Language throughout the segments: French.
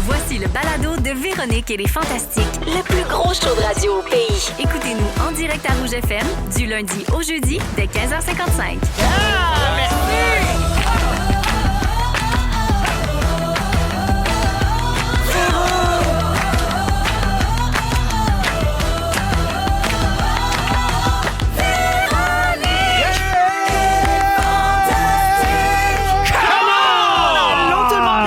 Voici le balado de Véronique et les Fantastiques. Le plus gros show de radio au pays. Écoutez-nous en direct à Rouge FM du lundi au jeudi dès 15h55.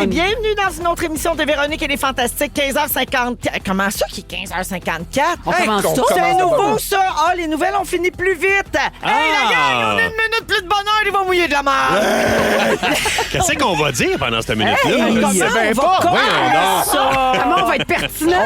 Et bienvenue dans une autre émission de Véronique et les Fantastiques, 15h54. Comment ça qui est 15h54? On commence ça. C'est nouveau, ça. Ah, les nouvelles ont fini plus vite. Hey, la gang, on a une minute plus de bonheur, ils vont mouiller de la merde. Qu'est-ce qu'on va dire pendant cette minute-là? Comment Je sais on bien va pas. commencer ça? Comment on va être pertinent?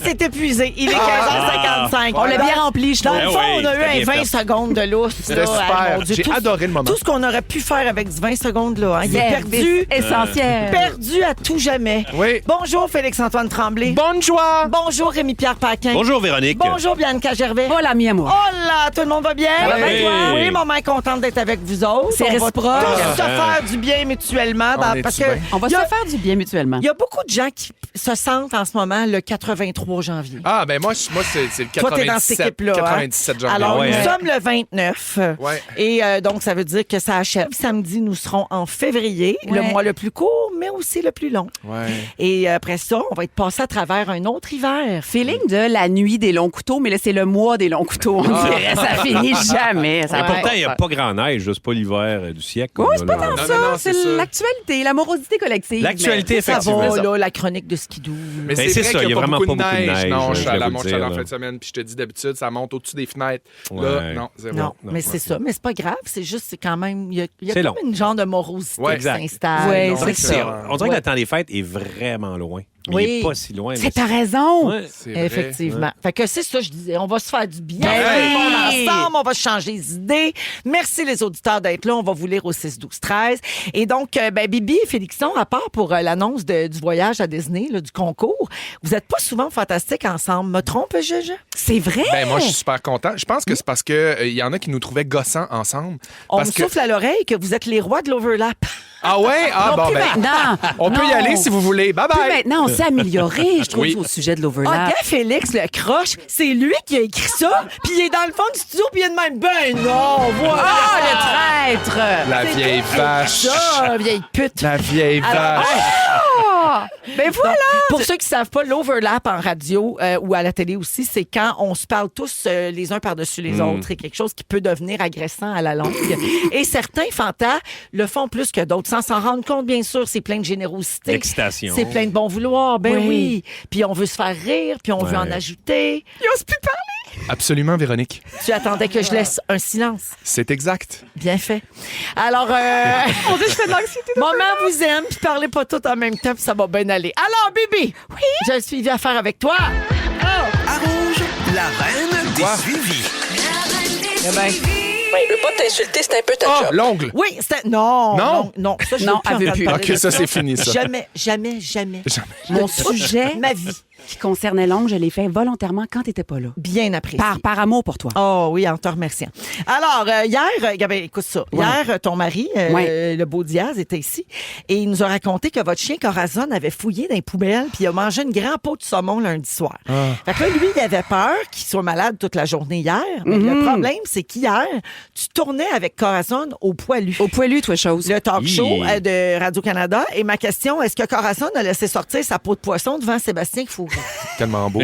C'est épuisé. Il est 15h55. On l'a bien rempli, je Dans trouve. le fond, oui, on a eu t'as un bien 20 fait. secondes de lousse. C'était là. super. Mon Dieu, J'ai adoré le moment. Tout ce qu'on aurait pu faire avec ce 20 secondes-là. Il est perdu. Service essentiel. Perdu à tout jamais. Oui. Bonjour, Félix-Antoine Tremblay. Bonne joie! Bonjour, Rémi-Pierre Paquin. Bonjour, Véronique. Bonjour, Bianca Gervais. Voilà, mi moi. Oh là, tout le monde va bien? va bien, toi? Oui, maman est contente d'être avec vous autres. C'est On va réciproque. tous se faire du bien mutuellement. On est Parce du que bien. On va il y se a- faire du bien mutuellement. il y a beaucoup de gens qui se sentent en ce moment le 83 janvier. Ah, ben moi c'est le 97. Toi, t'es dans cette équipe-là. 97 janvier. Alors, ouais, nous hein? sommes le 29. Ouais. Et donc, ça veut dire que ça achève. Samedi, nous serons en février, le Ouais. mois le plus court, mais aussi le plus long. Ouais. Et après ça, on va être passé à travers un autre hiver. Feeling de la nuit des longs couteaux, mais là, c'est le mois des longs couteaux. On dirait, ça finit jamais. Ça Mais va. pourtant, il n'y a pas grand neige, c'est pas l'hiver du siècle. Oui, comme c'est là, pas là. tant Non, ça. non, non, c'est c'est ça. l'actualité, l'amorosité collective. L'actualité, Ça effectivement. va, là, la chronique de skidoo. Mais Ben, c'est c'est vrai ça, qu'il il y a vraiment beaucoup pas beaucoup de neige, Non, je suis je à vais la vous le Montréal dire, en là. fin de semaine, puis je te dis d'habitude, ça monte au-dessus des fenêtres. Ouais. Là, non, zéro. Non, mais c'est ça. Mais c'est pas grave. C'est juste, c'est quand même. Il y a C'est comme long. une genre de morosité Ouais, qui exact. s'installe. Ouais, Non, On dirait c'est que ça. c'est- on dirait que le temps des fêtes est vraiment loin. Mais Oui. il n'est pas si loin. C'est ta raison. Ouais. C'est vrai. Effectivement. Fait que c'est ça, je disais. On va se faire du bien. Ben On va oui. ensemble, on va se changer les idées. Merci les auditeurs d'être là. On va vous lire au 6-12-13. Et donc, Bibi et Félixon, à part pour l'annonce du voyage à Disney, là, du concours, vous n'êtes pas souvent fantastiques ensemble. Me trompe-je? C'est vrai. Ben, moi, je suis super content. Je pense que c'est parce que il y en a qui nous trouvaient gossants ensemble. On Parce me que... souffle à l'oreille que vous êtes les rois de l'overlap. Ah ouais? Ah Non, bon, plus ben, maintenant. on peut y Non. aller si vous voulez. Bye Plus bye! maintenant, on s'est amélioré, je trouve, Oui. au sujet de Ah, l'overlap. regarde Félix, le croche, c'est lui qui a écrit ça, puis il est dans le fond du studio, puis il est de même. Ben non, voilà! Ah, le traître! La vieille vache! Ça, vieille pute! La vieille Alors, vache! Ah! Ben voilà! Pour ceux qui ne savent pas, l'overlap en radio ou à la télé aussi, c'est quand on se parle tous les uns par-dessus les autres. C'est quelque chose qui peut devenir agressant à la longue. Et certains fantas le font plus que d'autres, sans s'en rendre compte, bien sûr. C'est plein de générosité. L'excitation. C'est plein de bon vouloir. Ben Oui. oui. Puis on veut se faire rire, puis on veut en ajouter. Il ose plus parler. Absolument, Véronique. Tu attendais que je laisse un silence. C'est exact. Bien fait. Alors, on dit je fais de l'anxiété. Maman vous aime, puis parlez pas tout en même temps, puis ça va bien aller. Alors, Bibi, oui, j'ai un suivi à faire avec toi. À Rouge, la reine des Quoi? suivis. Eh ben, Je veux pas t'insulter, c'est un peu ta Oh, job. l'ongle! oui, c'était... Non, Non? non, non. Ça, je Non, veux elle veut entendre plus. parler OK, de ça, c'est fini, ça. Jamais, jamais, jamais. Mon sujet Ma vie, qui concernait l'ongle, je l'ai fait volontairement quand t'étais pas là. bien appréciée. Par amour pour toi. Oh oui, en te remerciant. Alors, hier, écoute ça. Hier, ton mari, Ouais. le beau Diaz, était ici et il nous a raconté que votre chien Corazon avait fouillé dans les poubelles puis il a mangé une grande peau de saumon lundi soir. Fait que là, lui, il avait peur qu'il soit malade toute la journée hier. Mais le problème, c'est qu'hier, tu tournais avec Corazon au poilu. Au poilu, toi, chose. Le talk show Yeah. de Radio-Canada. Et ma question, est-ce que Corazon a laissé sortir sa peau de poisson devant Sébastien Fourré? Tellement beau.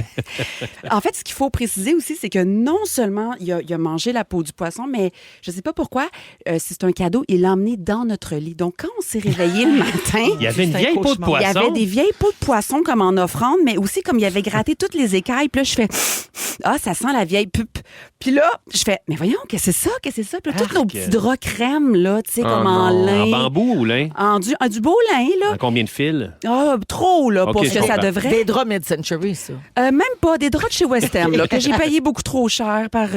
En fait, ce qu'il faut préciser aussi, c'est que non seulement il a mangé la peau du poisson, mais je sais pas pourquoi, c'est un cadeau, il l'a emmené dans notre lit. Donc, quand on s'est réveillé le matin, Il y avait une C'est un vieille peau de cauchemar. poisson. il y avait des vieilles peaux de poisson comme en offrande, mais aussi comme il avait gratté toutes les écailles. Puis là, je fais ah, ça sent la vieille pupe. Puis là, je fais mais voyons, qu'est-ce que c'est ça? Qu'est-ce que c'est ça? Puis là, tous nos petits draps crème, là, tu sais, comme en non. lin. En bambou ou lin? Du beau lin, là. En combien de fils? Ah, trop, là, Ok, pour ce je que ça comprends. devrait. Des draps mid-century, ça? Même pas des draps de chez West Ham, là, que j'ai payé beaucoup trop cher par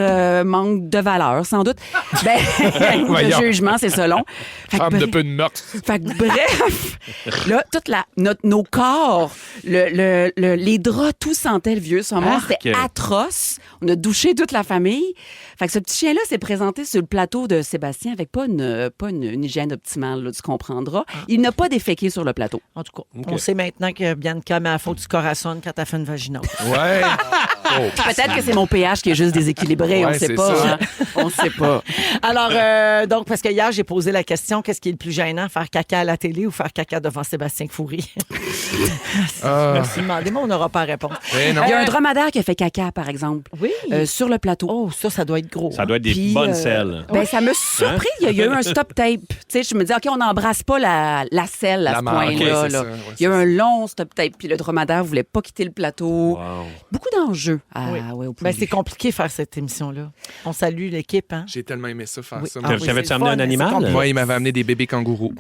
manque de valeur, sans doute. Ben, le Voyons. jugement, c'est selon. Fait que Femme de peu de meurtre. Fait que bref, là, nos corps, les draps, tout sentait le vieux saumon. C'était atroce. On a douché toute la famille. Fait que ce petit chien-là s'est présenté sur le plateau de Sébastien avec pas une hygiène optimale, là, tu comprendras. Il n'a pas déféqué sur le plateau. En tout cas, on sait maintenant que Bianca met à faute du corazon quand t'as fait une vaginose. Ouais. Peut-être que c'est mon pH qui est juste déséquilibré, on Ouais, ne sait c'est pas. ça. Hein? On ne sait pas. Alors, donc, parce que hier, j'ai posé la question, qu'est-ce qui est le plus gênant, faire caca à la télé ou faire caca devant Sébastien Foury? Merci de demander, mais on n'aura pas à répondre. Eh non. Il y a un dromadaire qui a fait caca, par exemple, Oui. sur le plateau. Oh, ça doit être gros. Ça doit être des Puis, bonnes selles. Ben, ça me surpris. Il y a eu un stop tape. Tu sais, je me dis, OK, on n'embrasse pas la selle à La ce marque, point-là. ok, c'est là. ça, ouais, Il y a eu c'est un long stop tape. Puis le dromadaire voulait pas quitter le plateau. Wow. Beaucoup d'enjeux. Oui. Au Ben, Pouilly. c'est compliqué de faire cette émission-là. On salue l'équipe, hein? J'ai tellement aimé ça, faire Oui. ça. Ah Moi, oui, T'avais-tu c'est amené le un fun, animal? c'est compliqué. Moi, il m'avait amené des bébés kangourous.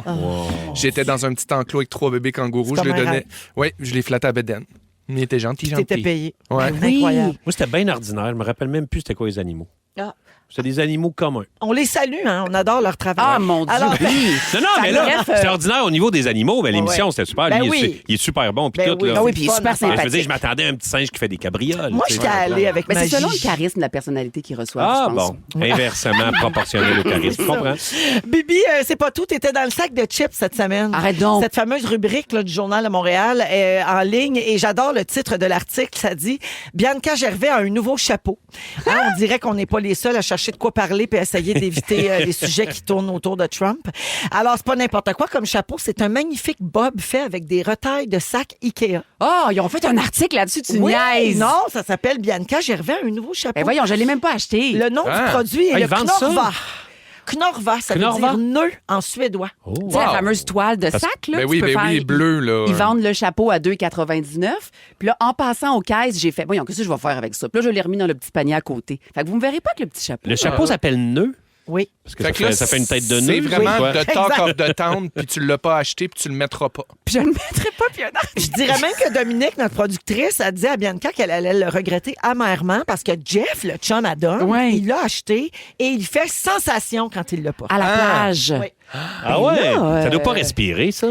J'étais dans un petit enclos avec 3 bébés kangourous. C'est Je les comme un donnais. Oui, je les flattais à bedaine. Il était gentil, Tu t'étais gentil. payé. Ouais. Ben, incroyable. Moi, c'était bien ordinaire. Je me rappelle même plus c'était quoi les animaux. Ah. C'était des animaux communs. On les salue, hein? On adore leur travail. Ah, mon Dieu. Alors, oui. Non, mais là, bref, c'était ordinaire au niveau des animaux. Ben, l'émission, ouais. c'était super. Ben Lui, oui. il est super bon. Puis Ben tout, oui. là. Ah oui, puis il est super Fun à faire. Mais je veux sympathique. dire, je m'attendais à un petit singe qui fait des cabrioles. moi, tu sais. j'étais allée avec Mais c'est Magie. selon le charisme de la personnalité qu'il reçoit, Ah, je pense. bon. Inversement proportionnel au charisme. Tu comprends? Bibi, c'est pas tout. T'étais dans le sac de chips cette semaine. Arrête donc. Cette fameuse rubrique là, du Journal de Montréal en ligne. Et j'adore le titre de l'article. Ça dit « Bianca Gervais a un nouveau chapeau ». Hein, on dirait qu'on n'est pas les seuls à chercher de quoi parler puis à essayer d'éviter les sujets qui tournent autour de Trump. Alors, c'est pas n'importe quoi comme chapeau. C'est un magnifique bob fait avec des retailles de sacs Ikea. Ah, ils ont fait un article là-dessus, tu Oui, niaises. non, ça s'appelle Bianca Gervais a un nouveau chapeau. Ben voyons, je l'ai même pas acheté. Le nom Ah. du produit est Ah, le ils vendent ça? Knorva. Knorva, ça Knorva? veut dire nœud en suédois. Oh, Tu sais, la fameuse toile de sac, là. Ben tu oui, peux ben faire- oui, bleu, là. Ils vendent le chapeau à 2,99. Puis là, en passant aux caisses, j'ai fait, voyons, qu'est-ce que je vais faire avec ça? Puis là, je l'ai remis dans le petit panier à côté. Fait que vous me verrez pas avec le petit chapeau. Le chapeau s'appelle nœud. Oui. Parce que, Fait ça, que là, ça fait une tête de nœud. C'est vraiment quoi? de talk of the town, puis tu l'as pas acheté, puis tu le mettras pas. Puis je ne le mettrai pas, puis un Je dirais même que Dominique, notre productrice, a dit à Bianca qu'elle allait le regretter amèrement parce que Jeff, le chum à Dom, Ouais. il l'a acheté et il fait sensation quand il l'a pas. à la plage. Oui. Ah ouais? là, Ça doit pas respirer, ça.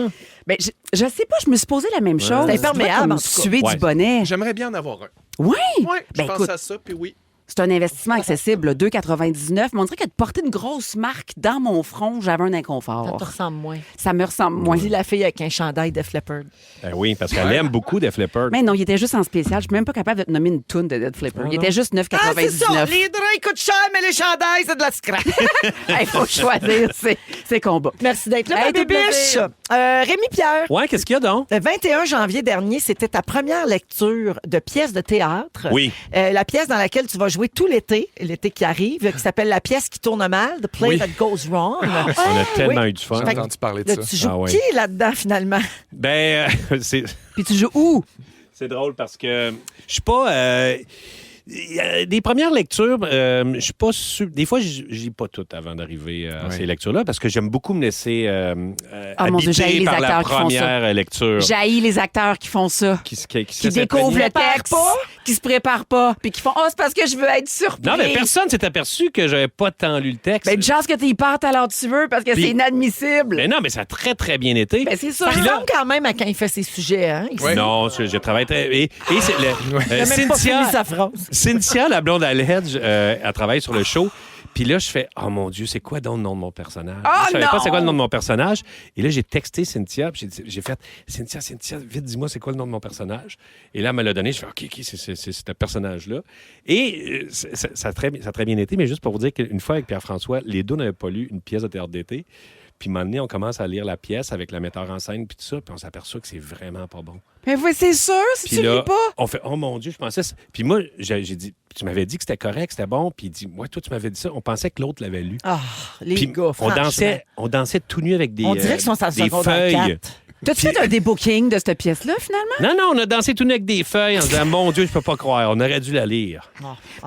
Ben, je sais pas, je me suis posé la même chose. C'est imperméable, Comme en tout cas. suer Ouais. du bonnet. J'aimerais bien en avoir un. Oui. Oui, je Ben, pense écoute, à ça, puis oui. c'est un investissement accessible, là, 2,99. Mais on dirait que de porter une grosse marque dans mon front, j'avais un Ça te inconfort. ressemble moins. Ça me ressemble moins. Dis la fille avec un chandail de Leppard. Ben oui, parce qu'elle aime beaucoup Def Leppard. Mais non, il était juste en spécial. Je suis même pas capable de te nommer une toune de Dead Flipper. Il était juste 9,99. Ah, c'est ça! Les draps ils coûtent cher, mais les chandails, c'est de la scrap. Il faut choisir ses combats. Merci d'être là, Hey, ma de bibiche. plaisir. Rémi Pierre. Ouais, qu'est-ce qu'il y a donc? Le 21 janvier dernier, c'était ta première lecture de pièce de théâtre. Oui. La pièce dans laquelle tu vas jouer tout l'été qui arrive, qui s'appelle La pièce qui tourne mal, The Play Oui. That Goes Wrong. On a tellement Oui. eu du fun. J'ai Fait que- entendu parler de Là, ça. tu joues Ah ouais. qui là-dedans, finalement? Ben, c'est Puis tu joues où? c'est drôle parce que je suis pas. Des premières lectures, je suis pas sûr. Des fois, je lis pas tout avant d'arriver à Oui. ces lectures-là parce que j'aime beaucoup me laisser Ah, mon Dieu, habiter j'haïs les par la acteurs qui font ça. première lecture. J'haïs les acteurs qui font ça. Qui Qui découvrent le texte, qui se préparent pas, puis qui font « Oh, c'est parce que je veux être surpris. » Non, mais personne s'est aperçu que j'avais pas tant lu le texte. Ben, une chance que tu y partes alors tu veux, parce que Puis- c'est inadmissible. Mais non, mais ça a très, très bien été. Ben, c'est ça. Ça Puis là- ressemble quand même à quand il fait ses sujets. Hein? Il Ouais. Non, je travaille très. Et c'est n'a même pas fini sa phrase. Cynthia, la blonde à Ledge, elle travaille sur le show. Puis là, je fais « Oh mon Dieu, c'est quoi donc le nom de mon personnage? Oh Je savais pas non! c'est quoi le nom de mon personnage. Et là, j'ai texté Cynthia, puis j'ai fait « Cynthia, vite, dis-moi c'est quoi le nom de mon personnage? » Et là, elle me l'a donné. Je fais « OK, c'est ce personnage-là. » Et ça a très bien été, mais juste pour vous dire qu'une fois avec Pierre-François, les deux n'avaient pas lu une pièce de théâtre d'été. Puis, un moment donné, on commence à lire la pièce avec la metteur en scène, puis tout ça, puis on s'aperçoit que c'est vraiment pas bon. Mais ouais, c'est sûr, si Puis tu là, lis pas. on fait « Oh mon Dieu, je pensais... » Puis moi, j'ai dit « Tu m'avais dit que c'était correct, c'était bon. » Puis il dit « Moi, toi, tu m'avais dit ça. » On pensait que l'autre l'avait lu. Ah, les Puis gars, on franchement. dansait tout nu avec des On dirait qu'ils sont en des secondaire feuilles. 4. T'as-tu fait un débooking de cette pièce-là, finalement? Non, on a dansé tout nu avec des feuilles en disant « Mon Dieu, je peux pas croire. On aurait dû la lire.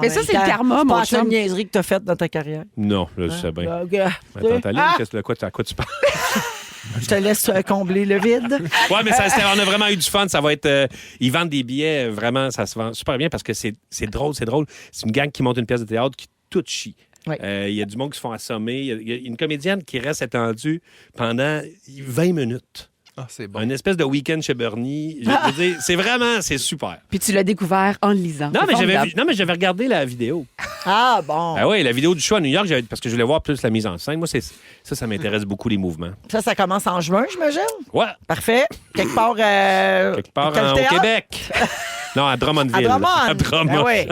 Mais ça, c'est le karma, mon C'est pas la chum. niaiserie que t'as faite dans ta carrière. » Non, là, je sais bien. OK. Attends, ta ligne, Ah! à quoi tu parles? Je te laisse combler le vide. Ouais, mais on a vraiment eu du fun. Ça va être. Ils vendent des billets, vraiment, ça se vend super bien parce que c'est drôle. C'est une gang qui monte une pièce de théâtre qui tout chie. Oui. Il y a du monde qui se font assommer. Il y a une comédienne qui reste étendue pendant 20 minutes. Ah, c'est bon. Une espèce de week-end chez Bernie. Je veux dire, c'est super. Puis tu l'as découvert en le lisant. Non, mais j'avais regardé la vidéo. Ah, bon. Ah oui, la vidéo du show à New York, parce que je voulais voir plus la mise en scène. Moi, ça m'intéresse beaucoup, les mouvements. Ça commence en juin, j'imagine? Ouais. Parfait. Quelque part, Au Québec. Non, à Drummondville. À Drummond. Ah ouais.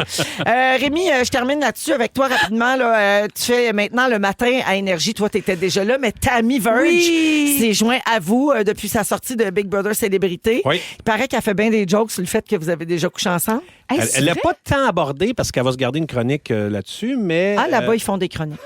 Rémi, je termine là-dessus avec toi rapidement. Là. Tu fais maintenant le matin à Énergie. Toi, tu étais déjà là, mais Tammy Verge s'est joint à vous depuis sa sortie de Big Brother Célébrité. Oui. Il paraît qu'elle fait bien des jokes sur le fait que vous avez déjà couché ensemble. Elle l'a pas tant abordé parce qu'elle va se garder une chronique là-dessus, mais... Ah, là-bas, ils font des chroniques.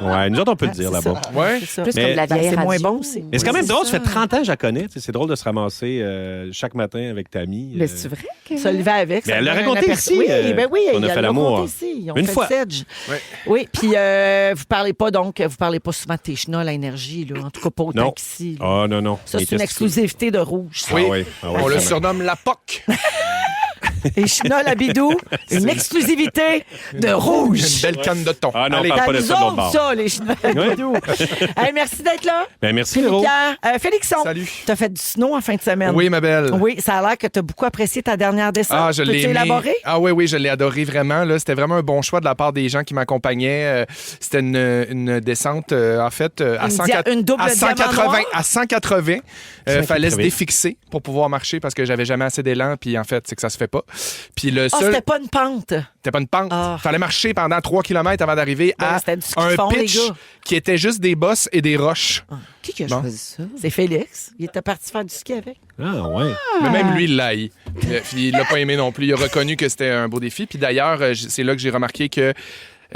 Ouais, nous autres, on peut le dire c'est là-bas. ça. Ouais. C'est ça. Plus comme de la vieille c'est moins radio. bon aussi. Mais c'est quand même Oui, drôle, c'est ça fait ça. 30 ans que je la connais. C'est drôle de se ramasser chaque matin avec Tammy. Mais c'est vrai que... Se lever avec. Mais ça elle l'a donne un raconté aperçu. ici, Oui, ben oui, on a elle fait l'a l'amour. raconté ici. Ils ont Une fait fois. le sedge. Ouais. Oui, puis vous parlez pas souvent de tes chenolles à Énergie, là. En tout cas, pas autant Non. qu'ici. là. Ah, non. Ça, Les c'est une testicules. exclusivité de Rouge. ça. Oui. Ah oui. On le surnomme la POC. Et chenolles à bidou, une exclusivité de Rouge. Une belle canne de thon. Ah non, Allez, parle pas de nous ça de l'autre autres, bord. ça, les chenolles à Oui. bidou. Hey, merci d'être là. Ben, merci, Véro. Pierre, Félixon, Salut. tu as fait du snow en fin de semaine. Oui, ma belle. Oui, ça a l'air que tu as beaucoup apprécié ta dernière descente. Ah, je l'ai Peux-tu aimé. élaborer? Ah oui, je l'ai adoré vraiment. Là, c'était vraiment un bon choix de la part des gens qui m'accompagnaient. C'était une descente, en fait, à Une double à 180. diamant noir? À 180. 180. Fallait se défixer pour pouvoir marcher parce que j'avais jamais assez d'élan. Puis en fait, c'est que ça se fait pas. Puis le Ah, seul. c'était pas une pente. C'était pas une pente. Ah. Fallait marcher pendant 3 km avant d'arriver Ben, à c'était du ski de un fond, les pitch gars. qui était juste des bosses et des roches. Qui a Bon. choisi ça? C'est Félix. Il était parti faire du ski avec. Ah, ouais. Mais même lui, il l'a haï. Il l'a pas aimé non plus. Il a reconnu que c'était un beau défi. Puis d'ailleurs, c'est là que j'ai remarqué que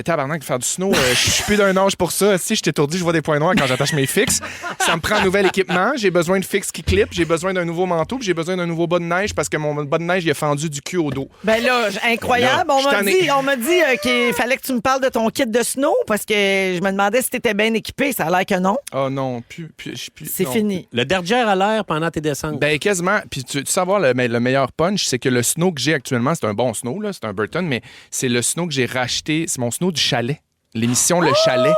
tabarnak, faire du snow, je suis plus d'un âge pour ça. Si je t'étourdis, je vois des points noirs quand j'attache mes fixes. Ça me prend un nouvel équipement. J'ai besoin de fixes qui clippent. J'ai besoin d'un nouveau manteau. Puis j'ai besoin d'un nouveau bas de neige parce que mon bas de neige, il a fendu du cul au dos. Ben là, incroyable. Là, On m'a dit qu'il fallait que tu me parles de ton kit de snow parce que je me demandais si tu étais bien équipé. Ça a l'air que non. Oh non, C'est non. fini. Le derrière à l'air pendant tes descentes. Ben quasiment. Puis tu savoir le meilleur punch, c'est que le snow que j'ai actuellement, c'est un bon snow, là, c'est un Burton, mais c'est le snow que j'ai racheté, c'est mon snow du chalet. L'émission Le Chalet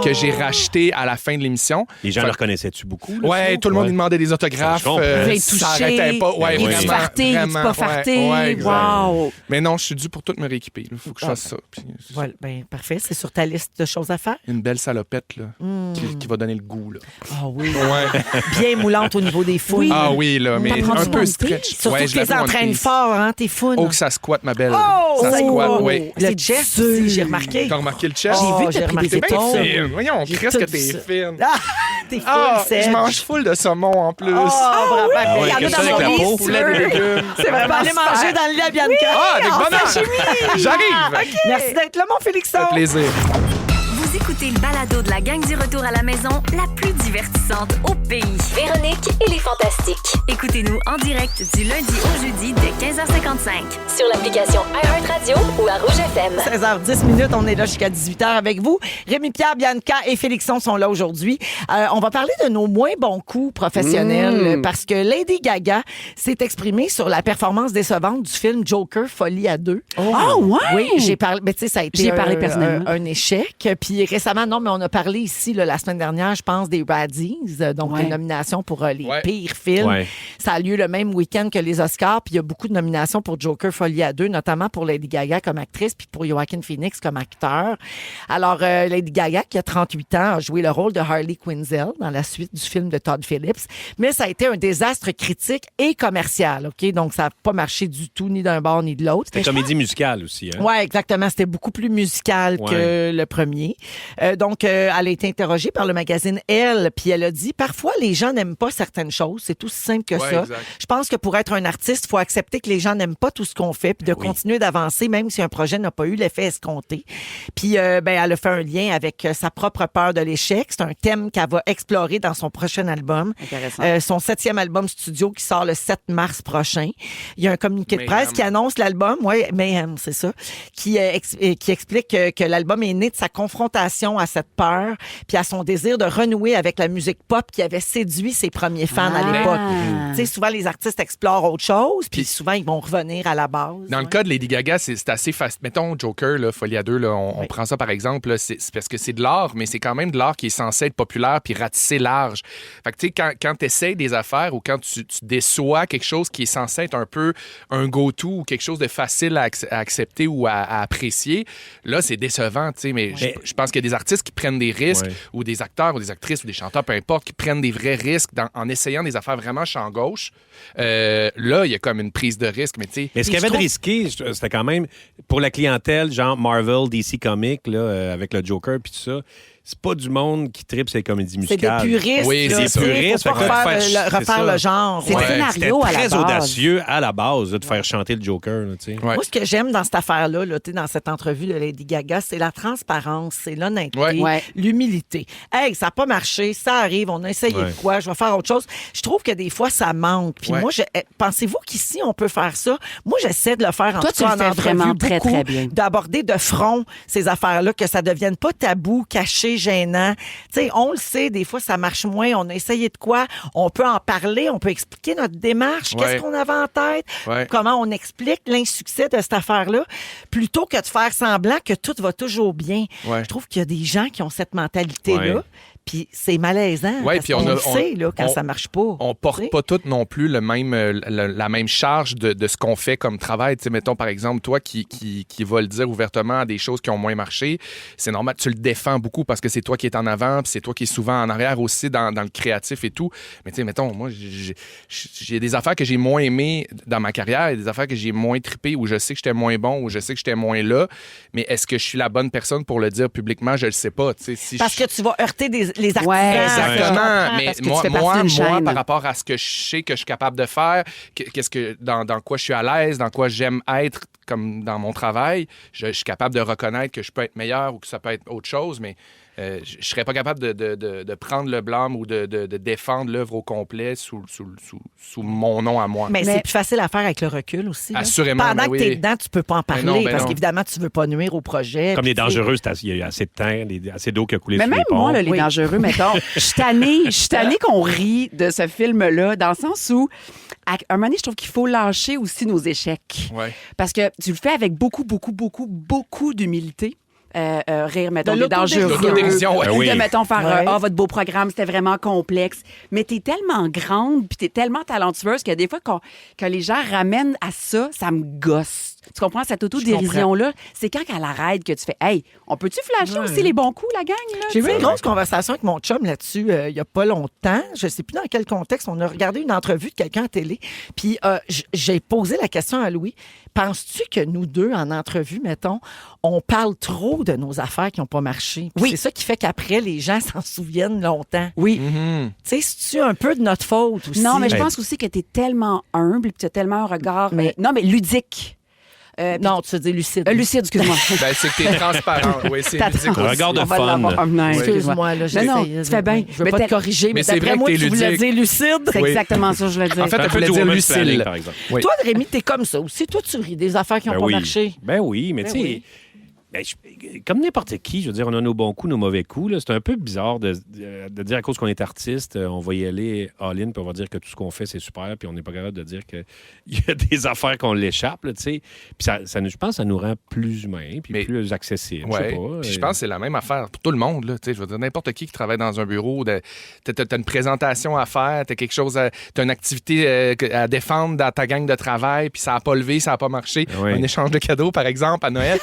que j'ai racheté à la fin de l'émission. Les gens Fait- le reconnaissaient-tu beaucoup? là, Ouais, ça? tout le monde Ouais. lui demandait des autographes. Ça, je comprends. Vous êtes ça touché. arrêtait pas. Ouais, Il est vraiment, farté, il est vraiment, pas farté. exact. Wow. Mais non, je suis dû pour tout me rééquiper. Il faut que je fasse ça. Puis, Voilà, ben, parfait. C'est sur ta liste de choses à faire. une belle salopette là, qui va donner le goût. Là. Ah oui. Ouais. Bien moulante au niveau des fouilles. Ah oui, là, mais T'apprends un du peu One stretch. Piece? Surtout que je la les fais One entraînes Piece. fort, hein? T'es fou. Oh, que ça squatte, ma belle. Oh! Ça squatte, oui. C'est chest aussi, j'ai remarqué. T'as remarqué le chest? Oh, J'ai vu que j'ai t'as pris remarqué des T'es bien épaules. fine. Voyons, J'ai Chris, tout que vu t'es ça. fine. Ah, t'es full, Ah, Sedge. je mange full de saumon en plus. Oh, bravo. Ah ouais, Il y en a que ça dans avec mon la peau. liste. Poulet, des légumes. C'est vraiment aller manger dans le lit à Bianca. Ah, avec en bonheur. sashimi. J'arrive. Merci d'être là, mon Félixon. Ça fait plaisir. Vous écoutez le balado de la gang du retour à la maison, la plus divertissante au pays. Véronique et les Fantastiques. Écoutez-nous en direct du lundi au jeudi dès 15h55. Sur l'application iHeartRadio ou à Rouge FM. 16h10, on est là jusqu'à 18h avec vous. Rémi-Pierre, Bianca et Félixon sont là aujourd'hui. On va parler de nos moins bons coups professionnels parce que Lady Gaga s'est exprimée sur la performance décevante du film Joker, Folie à deux. Ah, ouais? Oui, j'ai parlé, mais tu sais, ça a été J'y ai parlé personnellement. un échec. Puis récemment, non, mais on a parlé ici, là, la semaine dernière, je pense, des Razzies, donc Ouais. les nominations pour les Ouais. pires films. Ouais. Ça a lieu le même week-end que les Oscars, puis il y a beaucoup de nominations pour Joker Folie à deux, notamment pour Lady Gaga comme actrice, puis pour Joaquin Phoenix comme acteur. Alors, Lady Gaga, qui a 38 ans, a joué le rôle de Harley Quinzel dans la suite du film de Todd Phillips, mais ça a été un désastre critique et commercial, OK? Donc, ça n'a pas marché du tout, ni d'un bord ni de l'autre. C'est une comédie musicale aussi. Hein? Oui, exactement. C'était beaucoup plus musical que le premier. Donc, elle a été interrogée par le magazine Elle, puis elle a dit, parfois, les gens n'aiment pas certaines choses. C'est aussi simple que Ouais, ça. exact. Je pense que pour être un artiste, il faut accepter que les gens n'aiment pas tout ce qu'on fait, puis de continuer d'avancer, même si un projet n'a pas eu l'effet escompté. Puis, elle a fait un lien avec sa propre peur de l'échec. C'est un thème qu'elle va explorer dans son prochain album. Intéressant. Son 7e album studio qui sort le 7 mars prochain. Il y a un communiqué de Mayhem. presse qui annonce l'album, oui, Mayhem, c'est ça, qui explique que l'album est né de sa confrontation réaction à cette peur, puis à son désir de renouer avec la musique pop qui avait séduit ses premiers fans à l'époque. Tu sais, souvent, les artistes explorent autre chose, puis souvent, ils vont revenir à la base. Dans le cas de Lady Gaga, c'est assez facile. Mettons Joker, là, Folie à deux, là, on prend ça par exemple. Là, c'est parce que c'est de l'art, mais c'est quand même de l'art qui est censé être populaire puis ratisser large. Fait que tu sais, quand tu essaies des affaires ou quand tu déçois quelque chose qui est censé être un peu un go-to ou quelque chose de facile à accepter ou à apprécier, là, c'est décevant. Mais je pense qu'il y a des artistes qui prennent des risques ou des acteurs ou des actrices ou des chanteurs, peu importe, qui prennent des vrais risques en essayant des affaires vraiment champ gauche. Là, il y a comme une prise de risque. Mais ce qu'il y avait de risqué, c'était quand même pour la clientèle, genre Marvel, DC Comics, là, avec le Joker puis tout ça. C'est pas du monde qui tripe ces comédies musicales. C'est des puristes. Oui, c'est des puristes. Faut pas refaire le genre. C'est scénario à la base. Très audacieux à la base de faire chanter le Joker. Là, Moi, ce que j'aime dans cette affaire-là, dans cette entrevue de Lady Gaga, c'est la transparence, c'est l'honnêteté, l'humilité. Hey, ça n'a pas marché, ça arrive, on a essayé de quoi, je vais faire autre chose. Je trouve que des fois, ça manque. Puis moi, pensez-vous qu'ici, on peut faire ça? Moi, j'essaie de le faire en tout cas en entrevue vraiment très, très bien. D'aborder de front ces affaires-là, que ça ne devienne pas tabou, caché, gênant. Tu sais, on le sait, des fois, ça marche moins. On a essayé de quoi? On peut en parler, on peut expliquer notre démarche, qu'est-ce qu'on avait en tête, comment on explique l'insuccès de cette affaire-là, plutôt que de faire semblant que tout va toujours bien. Je trouve qu'il y a des gens qui ont cette mentalité-là. Puis c'est malaisant. Parce qu'on le sait là, quand ça marche pas. On porte pas toutes non plus la même charge de ce qu'on fait comme travail. T'sais, mettons, par exemple, toi qui vas le dire ouvertement à des choses qui ont moins marché, c'est normal, tu le défends beaucoup parce que c'est toi qui es en avant, puis c'est toi qui es souvent en arrière aussi dans le créatif et tout. Mais tu sais, mettons, moi, j'ai des affaires que j'ai moins aimées dans ma carrière et des affaires que j'ai moins trippées où je sais que j'étais moins bon, où je sais que j'étais moins là. Mais est-ce que je suis la bonne personne pour le dire publiquement? Je le sais pas. Si parce que tu vas heurter les artistes. Exactement. Mais moi, par rapport à ce que je sais que je suis capable de faire, dans quoi je suis à l'aise, dans quoi j'aime être, comme dans mon travail, je suis capable de reconnaître que je peux être meilleur ou que ça peut être autre chose, mais je serais pas capable de prendre le blâme ou de défendre l'œuvre au complet sous mon nom à moi. Mais c'est plus facile à faire avec le recul aussi. Assurément. Pendant que t'es dedans, tu peux pas en parler parce qu'évidemment, tu veux pas nuire au projet. Comme les dangereux, il y a eu assez de temps, assez d'eau qui a coulé sur les ponts. Mais même moi, là, les dangereux, mettons, je suis tannée qu'on rit de ce film-là, dans le sens où, à un moment donné, je trouve qu'il faut lâcher aussi nos échecs. Parce que tu le fais avec beaucoup, beaucoup, beaucoup, beaucoup d'humilité. Rire, mettons, des dangereux. De, mettons, faire votre beau programme, c'était vraiment complexe. Mais t'es tellement grande puis t'es tellement talentueuse qu'il y a des fois que les gens ramènent à ça, ça me gosse. Tu comprends? Cette autodérision-là, c'est quand elle arrête que tu fais « Hey, on peut-tu flasher aussi les bons coups, la gang? » J'ai eu une grosse conversation avec mon chum là-dessus il y a pas longtemps. Je sais plus dans quel contexte. On a regardé une entrevue de quelqu'un à télé. Puis j'ai posé la question à Louis. Penses-tu que nous deux, en entrevue, mettons, on parle trop de nos affaires qui n'ont pas marché? Puis c'est ça qui fait qu'après, les gens s'en souviennent longtemps. Oui. Tu sais, c'est-tu un peu de notre faute aussi? Non, mais je pense aussi que tu es tellement humble et tu as tellement un regard... mais ludique. Non, tu veux dire lucide. Lucide, excuse-moi. C'est que t'es transparente. Oui, c'est ludique. Un regard de fun. Excuse-moi, là, non, tu fais bien. Je veux pas te corriger, mais d'après moi, tu voulais dire lucide. C'est exactement ça que je voulais dire. En fait, tu voulais dire lucide, par exemple. Toi, Rémi, t'es comme ça aussi. Toi, tu ris des affaires qui n'ont pas marché. Ben oui, mais tu sais... comme n'importe qui, je veux dire, on a nos bons coups, nos mauvais coups. Là. C'est un peu bizarre de dire à cause qu'on est artiste, on va y aller all-in, puis on va dire que tout ce qu'on fait, c'est super, puis on n'est pas capable de dire qu'il y a des affaires qu'on l'échappe. Là, puis je pense que ça nous rend plus humains, puis plus accessibles. Ouais. Puis je pense que c'est la même affaire pour tout le monde. Là, je veux dire, n'importe qui travaille dans un bureau, t'as une présentation à faire, t'as quelque chose, t'as une activité à défendre dans ta gang de travail, puis ça n'a pas levé, ça n'a pas marché. Un échange de cadeaux, par exemple, à Noël.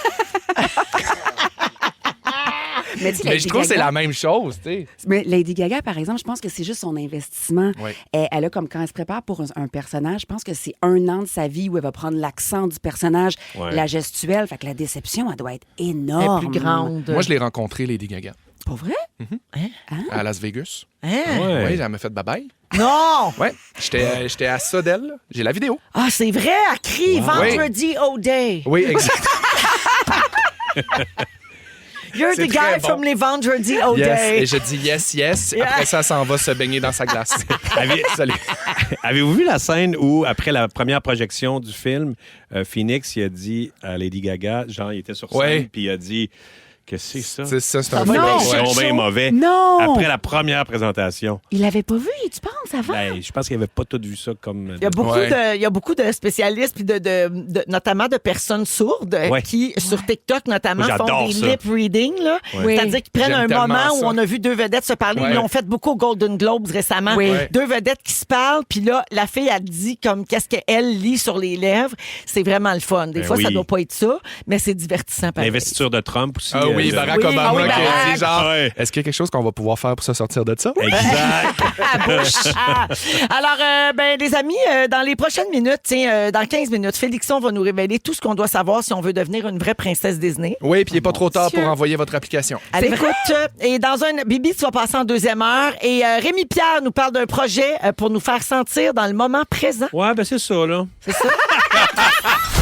Mais je trouve que c'est la même chose, tu sais. Mais Lady Gaga, par exemple, je pense que c'est juste son investissement. Elle a comme quand elle se prépare pour un personnage, je pense que c'est 1 an de sa vie où elle va prendre l'accent du personnage, la gestuelle. Fait que la déception, elle doit être énorme. Elle est plus grande. Moi, je l'ai rencontrée, Lady Gaga. Pas vrai? À Las Vegas. Oui, elle m'a fait bye-bye. Non! Oui, j'étais à ça d'elle. J'ai la vidéo. Ah, c'est vrai, elle crie Vendredi O'Day. Oui, exact. You're the guy from les Vendredi O'Day. Et je dis yes. Après ça s'en va se baigner dans sa glace. Avez-vous vu la scène où, après la première projection du film, Phoenix, il a dit à Lady Gaga, genre, il était sur scène, puis il a dit... Que c'est ça? C'est ça, c'est un va flop. être C'est Ouais. donc bien mauvais. Non! Après la première présentation. Il l'avait pas vu, tu penses, avant? Ben, je pense qu'il n'avait pas tout vu ça comme... Il y a beaucoup, Ouais. il y a beaucoup de spécialistes, puis notamment de personnes sourdes Ouais. qui, sur TikTok notamment, Moi, font j'adore des ça. lip reading. Là. Oui. C'est-à-dire qu'ils prennent J'aime un tellement moment où ça. on a vu deux vedettes se parler. Ouais. Ils l'ont fait beaucoup au Golden Globes récemment. Oui. Ouais. Deux vedettes qui se parlent, puis là, la fille, elle dit comme qu'est-ce qu'elle lit sur les lèvres. C'est vraiment le fun. Des Ben fois, ça oui. doit pas être ça, mais c'est divertissant. pareil. L'investiture de Trump aussi. Ah oui, Barack Oui. Obama Ah oui, qui a Barack. dit genre, Ouais. est-ce qu'il y a quelque chose qu'on va pouvoir faire pour se sortir de ça? Exact. Ah. Alors, les amis, dans les prochaines minutes, dans 15 minutes, Félixon va nous révéler tout ce qu'on doit savoir si on veut devenir une vraie princesse Disney. Oui, puis il n'est pas trop tard Dieu. pour envoyer votre application. Allez, écoute, et dans un Bibi, tu vas passer en deuxième heure. Et Rémi Pierre nous parle d'un projet pour nous faire sentir dans le moment présent. Ouais, ben c'est ça, là.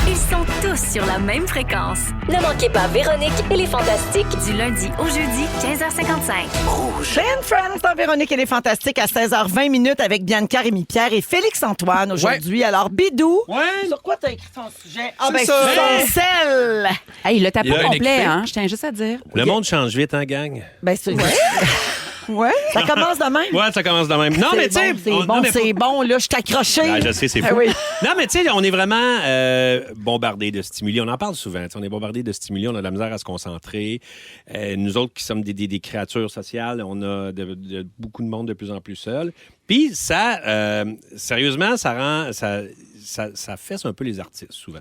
Ils sont tous sur la même fréquence. Ne manquez pas Véronique et les Fantastiques. Du lundi au jeudi, 15h55. Plein Friends dans Véronique et les Fantastiques à 16h20 minutes avec Bianca, Rémi Pierre et Félix-Antoine aujourd'hui. Alors, Bidou, Ouais. sur quoi tu as écrit ton sujet? Ah, C'est ben, ça. sur son sel. Hey, le tapis Il a une complet, équipée. hein? Je tiens juste à dire. Le monde change vite, hein, gang? Ben, c'est ouais. Ça commence de même. Ouais, ça commence de même. Non, mais tu sais... C'est on- bon, non, mais c'est bon, là, je suis accroché. Ah, je sais, c'est fou. Ah oui. Non, mais tu sais, on est vraiment bombardés de stimuli. On en parle souvent. On est bombardés de stimuli. On a de la misère à se concentrer. Nous autres qui sommes des créatures sociales, on a beaucoup de monde de plus en plus seul. Puis ça, sérieusement, ça rend... Ça fesse un peu les artistes, souvent.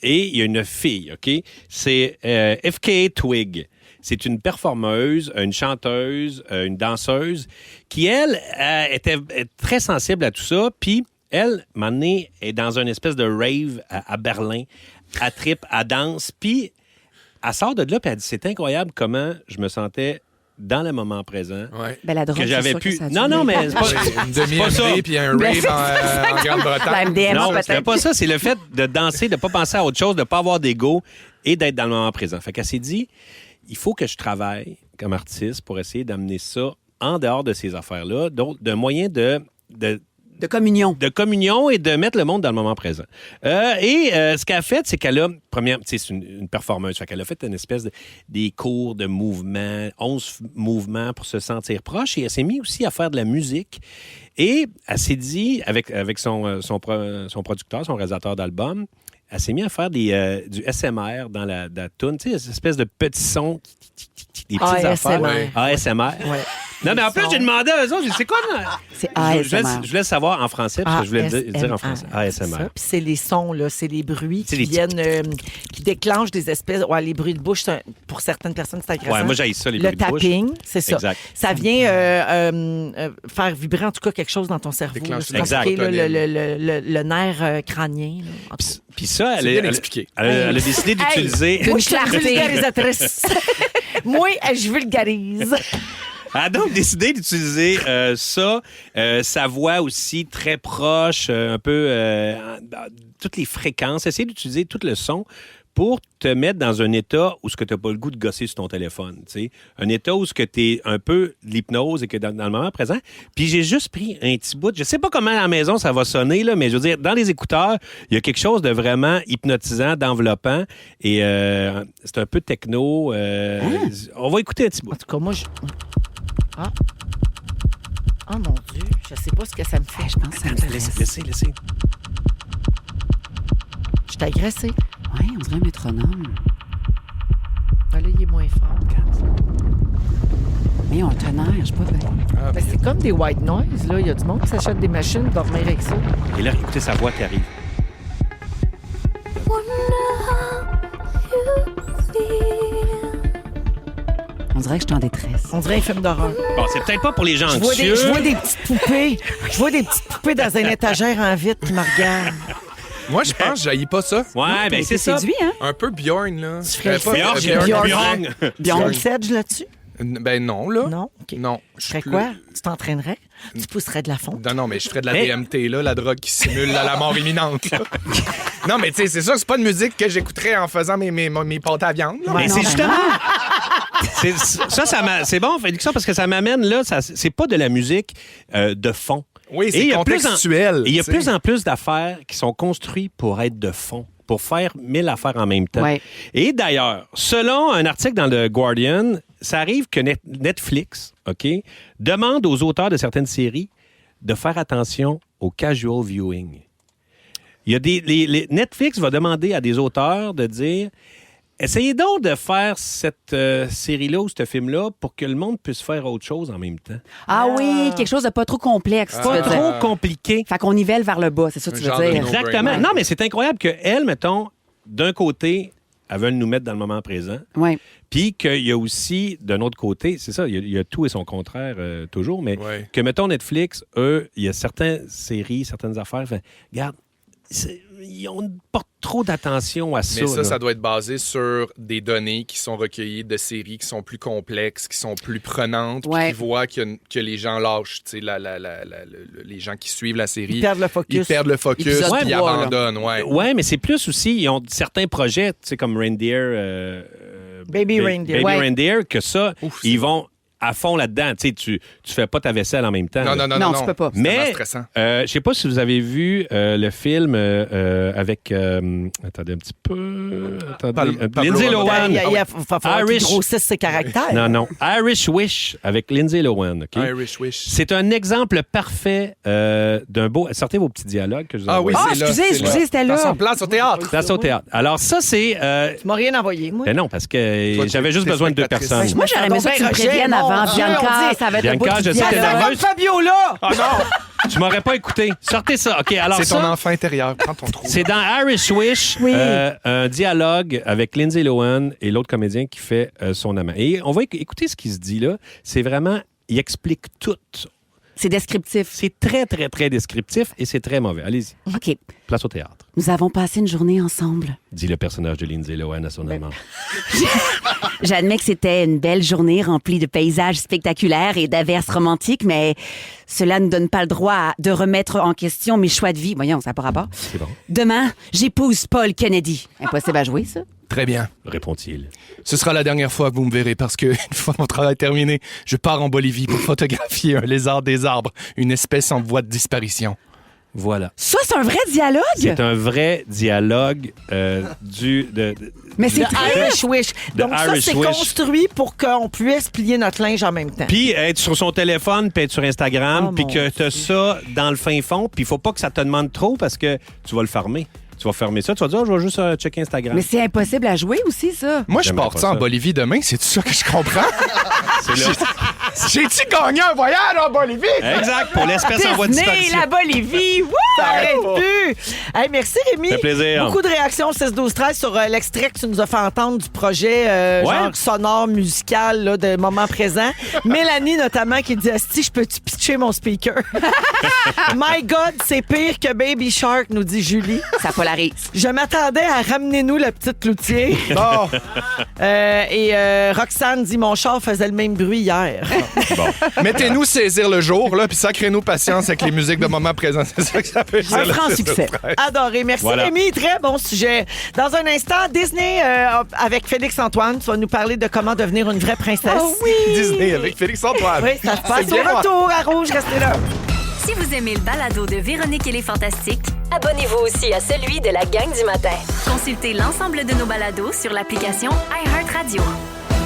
Et il y a une fille, OK? C'est FKA Twig. C'est une performeuse, une chanteuse, une danseuse qui, elle, était très sensible à tout ça. Puis, elle, à un moment donné, est dans une espèce de rave à Berlin. Elle trippe, elle danse. Puis, elle sort de là, puis elle dit, c'est incroyable comment je me sentais dans le moment présent. Ouais. Ben, la drogue, Que j'avais c'est sûr pu... que ça a Non, dû non, mais... venir. c'est pas- Une pas ça. demi-MD puis un rave en Grande-Bretagne. La MDMA, Non, peut-être. c'était pas ça. C'est le fait de danser, de pas penser à autre chose, de pas avoir d'ego et d'être dans le moment présent. Fait qu'elle s'est dit, il faut que je travaille comme artiste pour essayer d'amener ça en dehors de ces affaires-là, d'un moyen de De communion. de communion et de mettre le monde dans le moment présent. Ce qu'elle a fait, c'est qu'elle a, c'est une performeuse, fait qu'elle a fait une espèce des cours de mouvement, 11 mouvements pour se sentir proche, et elle s'est mise aussi à faire de la musique. Et elle s'est dit, avec son producteur, son réalisateur d'album, elle s'est mise à faire du SMR dans la toune, tu sais, cette espèce de petits sons, des petites affaires. ASMR. Ouais. Non, mais en plus, j'ai demandé à eux autres, j'ai dit, c'est quoi? C'est Je voulais savoir en français, parce que je voulais le dire en français. ASMR. Puis c'est les sons, là, c'est les bruits C'est qui les viennent, qui déclenchent des espèces. Ouais, les bruits de bouche, pour certaines personnes, c'est agressant. Ouais, moi, j'haïs ça, les Le bruits de bouche. tapping, c'est ça. Exact. Ça vient faire vibrer, en tout cas, quelque chose dans ton cerveau. Déclenche là. C'est exact. compliqué, là, le nerf crânien. Là. En tout cas. Puis ça, C'est bien expliqué. elle a décidé d'utiliser... Moi, je suis une clarté. vulgarisatrice. Moi, je vulgarise. Elle a donc décidé d'utiliser sa voix aussi très proche, un peu toutes les fréquences, essayer d'utiliser tout le son pour te mettre dans un état où tu n'as pas le goût de gosser sur ton téléphone. T'sais. Un état où tu es un peu de l'hypnose et que dans le moment présent. Puis j'ai juste pris un petit bout. Je sais pas comment à la maison ça va sonner, là, mais je veux dire, dans les écouteurs, il y a quelque chose de vraiment hypnotisant, d'enveloppant. Et c'est un peu techno. On va écouter un petit bout. En tout cas, moi, Ah. Oh mon Dieu, je sais pas ce que ça me fait. Je pense que ça me stresse. Laissez. Je suis agressée. Oui, on dirait un métronome. Ah, là, il est moins fort. Mais on tonnerre, je sais pas. Ben, c'est comme des white noise, là. Il y a du monde qui s'achète des machines pour dormir avec ça. Et là, écoutez sa voix qui arrive. On dirait que je suis en détresse. On dirait un film d'horreur. Bon, c'est peut-être pas pour les gens Je vois anxieux. des petites poupées. Je vois des petites poupées dans une étagère en vitre qui me regardent. Moi, je pense que j'haïs pas ça. Ouais, ben c'est ça. séduit, hein? Un peu Bjorn, là. Tu ferais Pas- Bjorn. Bjorn. Tu fais le sedge là-dessus? Ben non, là. Non? OK. Non. Tu ferais quoi? Tu t'entraînerais? Tu pousserais de la fonte? Non, mais je ferais de la Mais- DMT, là, la drogue qui simule la mort imminente. Là. Non, mais tu sais, c'est sûr que c'est pas de musique que j'écouterais en faisant mes pâtes à viande. Là. Mais non, c'est ben justement. C'est bon, Félixon, parce que ça m'amène là. C'est pas de la musique de fond. Oui, Et c'est il y a contextuel. Et il y a tu sais. plus en plus d'affaires qui sont construites pour être de fond. pour faire 1000 affaires en même temps. Ouais. Et d'ailleurs, selon un article dans le Guardian, ça arrive que Netflix, OK, demande aux auteurs de certaines séries de faire attention au casual viewing. Il y a Netflix va demander à des auteurs de dire essayez donc de faire cette série-là ou ce film-là pour que le monde puisse faire autre chose en même temps. Ah oui, quelque chose de pas trop complexe. tu Pas veux dire. trop compliqué. Fait qu'on nivelle vers le bas, c'est ça que tu veux genre de dire. no- Exactement. brainer. Non, mais c'est incroyable qu'elle, mettons, d'un côté, elles veulent nous mettre dans le moment présent. Oui. Puis qu'il y a aussi, d'un autre côté, c'est ça, il y a tout et son contraire toujours, mais Ouais. que, mettons, Netflix, eux, il y a certaines séries, certaines affaires, fait, regarde, ils ont pas trop d'attention à ça. Mais ça, là. ça doit être basé sur des données qui sont recueillies de séries qui sont plus complexes, qui sont plus prenantes, puis Ouais. qui voient que les gens lâchent. Tu sais, les gens qui suivent la série, Ils perdent le focus. ils perdent le focus, Épisode puis ils 3, là. abandonnent. Ouais. Ouais, mais c'est plus aussi, ils ont certains projets, tu sais, comme Reindeer. Baby Reindeer. Baby Ouais. Reindeer, que ça, Ouf, ils vont à fond là-dedans. Tu sais, tu fais pas ta vaisselle en même temps. Non, là. non, non, Non, non. tu peux pas. C'est tellement Mais, stressant. je sais pas si vous avez vu le film avec... attendez un petit peu... Attendez, Pablo Lindsay Almodovar. Lohan. Il va falloir qu'il Irish. grossisse ses caractères. Non. Irish Wish avec Lindsay Lohan. OK? Irish Wish. C'est un exemple parfait d'un beau... Sortez vos petits dialogues que je vous Ah oui, envoie. Ah, c'est là. excusez, c'est là. c'était là. Dans son place au théâtre. Place au théâtre. Alors ça, c'est... Tu m'as rien envoyé, moi. ben non, parce que Toi, j'avais juste t'es besoin de 2 spectatrice. personnes. Moi, j'aurais aimé ça que tu me préviennes avant. Bianca, ça va être un beau Bianca, petit je sais C'est qu'elle dialogue. est ça comme Fabio, là! Ah non! Tu m'aurais pas écouté. Sortez ça. OK, alors C'est ton ça... enfant intérieur. Prends ton trou. C'est dans Irish Wish, Oui. un dialogue avec Lindsay Lohan et l'autre comédien qui fait son amant. Et on va écouter ce qui se dit là. C'est vraiment, il explique tout. C'est descriptif. C'est très, très, très descriptif et c'est très mauvais. Allez-y, OK. place au théâtre, Nous avons passé une journée ensemble. dit le personnage de Lindsay Lohan à son amant. J'admets que c'était une belle journée remplie de paysages spectaculaires et d'averses romantiques, mais cela ne donne pas le droit de remettre en question mes choix de vie. Voyons, ça n'a pas rapport. C'est bon, Demain, j'épouse Paul Kennedy. Impossible à jouer, ça? Très bien. répond-il. Ce sera la dernière fois que vous me verrez parce que, une fois mon travail terminé, je pars en Bolivie pour photographier un lézard des arbres, une espèce en voie de disparition. Voilà. Ça, c'est un vrai dialogue? C'est un vrai dialogue Mais c'est Le très... Irish Wish. The Donc, ça, Irish c'est Wish. construit pour qu'on puisse plier notre linge en même temps. Puis être sur son téléphone, puis être sur Instagram, Oh, puis mon que tu as ça dans le fin fond, puis il faut pas que ça te demande trop parce que tu vas le fermer. Tu vas fermer ça, tu vas dire, je vais juste checker Instagram. Mais c'est impossible à jouer aussi, ça. Moi, je J'aimerais pars pas ça en ça. Bolivie demain, c'est tout ça que je comprends? C'est là. J'ai-tu gagné un voyage en Bolivie? Exact, pour l'espèce en voie de Disney, disparition. la Bolivie! Wouh! Ça arrête plus! Hey, merci, Rémi. Ça fait plaisir. Beaucoup de réactions 6-12-13 sur l'extrait que tu nous as fait entendre du projet genre sonore, musical là, de moment présent. Mélanie, notamment, qui dit Asti, je peux-tu pitcher mon speaker? My God, c'est pire que Baby Shark, nous dit Julie. Ça polarise. Je m'attendais à ramener-nous le petit cloutier. Bon, Roxane dit Mon char faisait le même bruit hier. mettez-nous saisir le jour, là, puis sacrez-nous patience avec les musiques de moment présent. C'est ça que ça peut dire. Un franc succès. Adoré. Merci, Voilà. Rémi. Très bon sujet. Dans un instant, Disney avec Félix-Antoine. Tu vas nous parler de comment devenir une vraie princesse. Disney avec Félix-Antoine. Oui, ça se passe C'est au bien, moi. retour à Rouge. Restez là. Si vous aimez le balado de Véronique et les Fantastiques, Abonnez-vous aussi à celui de la gang du matin. consultez l'ensemble de nos balados sur l'application iHeartRadio.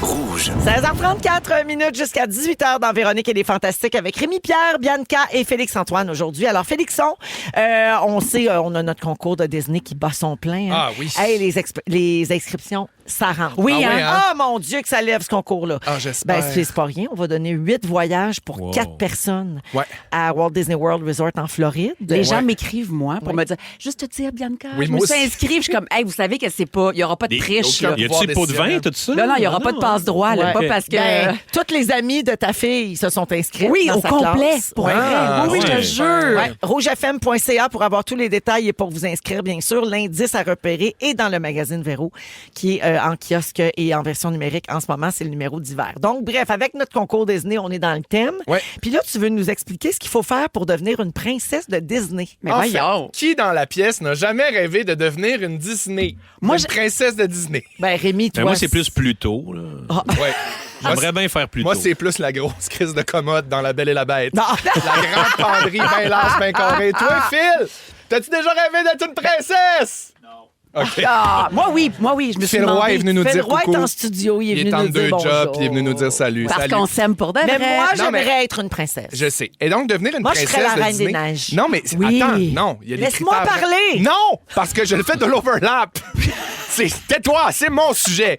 Rouge. 16h34 minutes jusqu'à 18h dans Véronique et les Fantastiques avec Rémi-Pierre, Bianca et Félix-Antoine aujourd'hui. Alors, Félixon, on sait, on a notre concours de Disney qui bat son plein. Hein? Ah oui. Hey, les inscriptions, ça rentre. Oui, Ah hein? oui, hein? Ah, mon Dieu, que ça lève ce concours-là. Ah, j'espère. Ben, c'est pas rien. On va donner 8 voyages pour Wow. 4 personnes Ouais. à Walt Disney World Resort en Floride. Les gens Ouais. m'écrivent, moi, pour me dire juste te dire, Bianca, Oui, je me moi suis aussi. inscrite. Je suis comme, hey, vous savez que c'est pas, il n'y aura pas de triche. aucun Là. Y a-tu des pots de vin, tout ça? Non, il n'y aura pas de passe-droit, là, Ouais. pas parce que. Ben, toutes les amies de ta fille se sont inscrites. oui, dans au sa complet, classe. pour Ouais. vrai. Ah, Oui, oui, je ouais. te jure. Ouais. rougefm.ca pour avoir tous les détails et pour vous inscrire, bien sûr. L'indice à repérer est dans le magazine Véro, qui est en kiosque et en version numérique en ce moment. C'est le numéro d'hiver. Donc, bref, avec notre concours Disney, on est dans le thème. Ouais. Puis là, tu veux nous expliquer ce qu'il faut faire pour devenir une princesse de Disney. Mais En fait, voyons. qui dans la pièce n'a jamais rêvé de devenir une Disney? Moi, une princesse de Disney. Ben, Rémi, toi... Ben, moi, c'est plus Pluto. Là. Ouais. J'aimerais bien faire Pluto. Moi, c'est plus la grosse crise de commode dans La Belle et la Bête. Non. La grande penderie bien large, bien carrée. Toi, Phil, t'as-tu déjà rêvé d'être une princesse? OK. Ah, moi, oui, je me suis Phil Roy demandé. est venu nous Phil dire Roy coucou. est en studio, il est venu en nous dire deux bonjour. jobs, puis il est venu nous dire salut. Parce Salut. qu'on s'aime pour de vrai. Mais moi, Non, mais- j'aimerais être une princesse. Je sais. Et donc, devenir une Moi, je princesse serais la de reine des Disney... neiges. Non, mais Oui. attends, non. Il y a des Laisse-moi critères- parler. Non, parce que je le fais de l'overlap. Tais-toi, c'est mon sujet.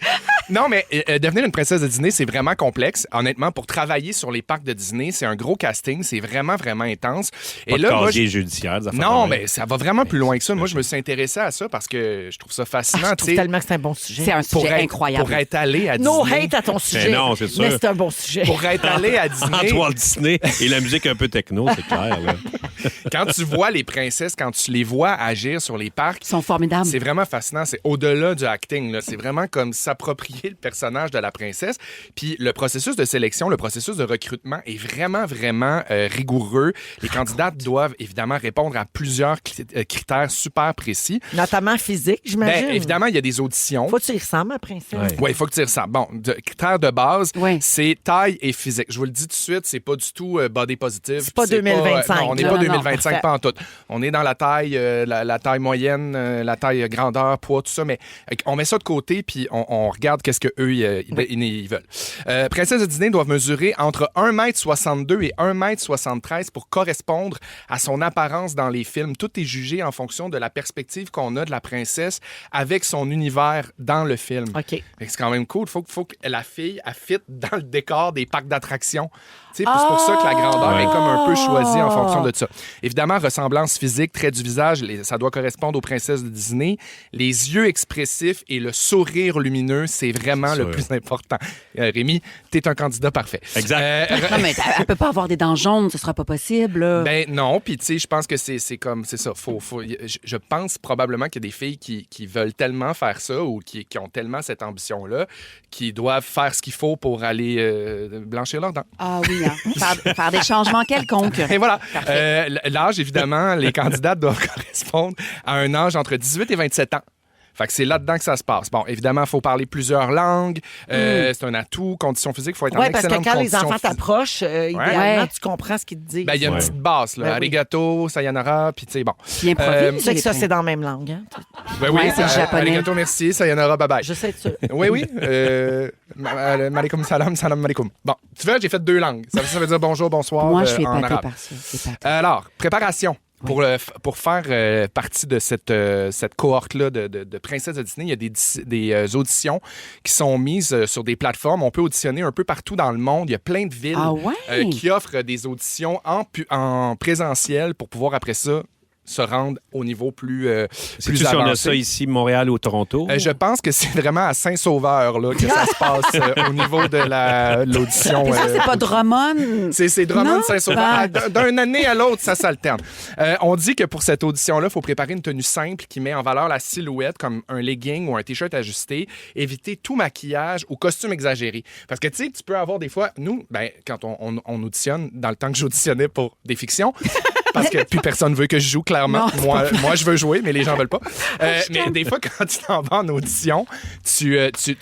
Non, mais devenir une princesse de Disney, c'est vraiment complexe. Honnêtement, pour travailler sur les parcs de Disney, c'est un gros casting. C'est vraiment, vraiment intense. Pas de moi, casier judiciaire, des affaires non, de même. mais ça va vraiment plus loin que ça. Moi, je me suis intéressé à ça parce que je trouve ça fascinant. Je tu trouve sais, tellement que c'est un bon sujet. C'est un pour sujet être, incroyable. Pour être allé à Disney. No hate à ton sujet. non, c'est sûr. Mais c'est un bon sujet. Pour être allé à Disney. Entre Walt Disney et la musique un peu techno, c'est clair. Là. Quand tu vois les princesses, quand tu les vois agir sur les parcs, Ils sont formidables. c'est vraiment fascinant. C'est au-delà du acting. Là. C'est vraiment comme s'approprier le personnage de la princesse. Puis le processus de sélection, le processus de recrutement est vraiment, vraiment rigoureux. Les candidates doivent évidemment répondre à plusieurs critères super précis. Notamment physique, j'imagine. Ben, évidemment, il y a des auditions. Faut que tu y ressembles à princesse. Ouais. Oui, il faut que tu y ressembles. Bon, critères de base, Ouais. c'est taille et physique. Je vous le dis tout de suite, c'est pas du tout body positive. C'est pas 2025, non, on n'est là. pas Non, non, 2025 parfait. pas en tout. On est dans la taille, la taille moyenne, la taille grandeur, poids, tout ça, mais on met ça de côté puis on regarde qu'est-ce qu'eux ils veulent. Princesse de Disney doivent mesurer entre 1,62 m et 1,73 m pour correspondre à son apparence dans les films. Tout est jugé en fonction de la perspective qu'on a de la princesse avec son univers dans le film. OK. Fait que c'est quand même cool. Faut que la fille elle fit dans le décor des parcs d'attractions. Tu sais, puis c'est pour ça que la grandeur est comme un peu choisie en fonction de ça. Évidemment, ressemblance physique, trait du visage, ça doit correspondre aux princesses de Disney. Les yeux expressifs et le sourire lumineux, c'est vraiment le plus important. Rémi, t'es un candidat parfait. Exact. Non, mais elle peut pas avoir des dents jaunes, ce sera pas possible. Là. Ben non, puis tu sais, je pense que c'est ça. Je pense probablement qu'il y a des filles qui veulent tellement faire ça ou qui ont tellement cette ambition-là qui doivent faire ce qu'il faut pour aller blanchir leurs dents. Ah oui, hein? faire des changements quelconques. Et voilà. L'âge, évidemment, les candidates doivent correspondre à un âge entre 18 et 27 ans. Fait que c'est là-dedans que ça se passe. Bon, évidemment, il faut parler plusieurs langues. C'est un atout. Conditions physiques, il faut être en Oui, parce excellente que quand les condition enfants physique. t'approchent, idéalement, Ouais. tu comprends ce qu'ils te disent. Ben, il y a une petite base, là. Ben oui. Arigato, sayonara, puis tu sais, bon. Puis improvise. Tu sais que ça, c'est dans la même langue. Hein? Ben oui, Ouais, c'est le japonais. Arigato, merci, sayonara, bye-bye. Je sais être sûr. Oui. Malikum salam, salam malikum. Bon, tu vois, j'ai fait 2 langues. Ça veut dire bonjour, bonsoir Moi, je suis en épatée arabe. par ça. C'est épaté. Alors, préparation. Pour faire partie de cette cohorte-là de princesses de Disney, il y a des auditions qui sont mises sur des plateformes. On peut auditionner un peu partout dans le monde. Il y a plein de villes Ah ouais? qui offrent des auditions en présentiel pour pouvoir, après ça, se rendre au niveau plus C'est-tu si on a avancé. ça ici, Montréal ou Toronto? Je pense que c'est vraiment à Saint-Sauveur là, que ça se passe au niveau de l'audition. Mais ça, c'est pas Drummond. C'est Drummond Non? Saint-Sauveur. D'une année à l'autre, ça s'alterne. On dit que pour cette audition-là, il faut préparer une tenue simple qui met en valeur la silhouette, comme un legging ou un T-shirt ajusté. Éviter tout maquillage ou costume exagéré. Parce que, tu sais, tu peux avoir des fois... Nous, quand on auditionne, dans le temps que j'auditionnais pour des fictions... Parce que plus personne veut que je joue, clairement. Non, Moi, je veux jouer, mais les gens veulent pas. Mais des fois, quand tu t'en vas en audition, tu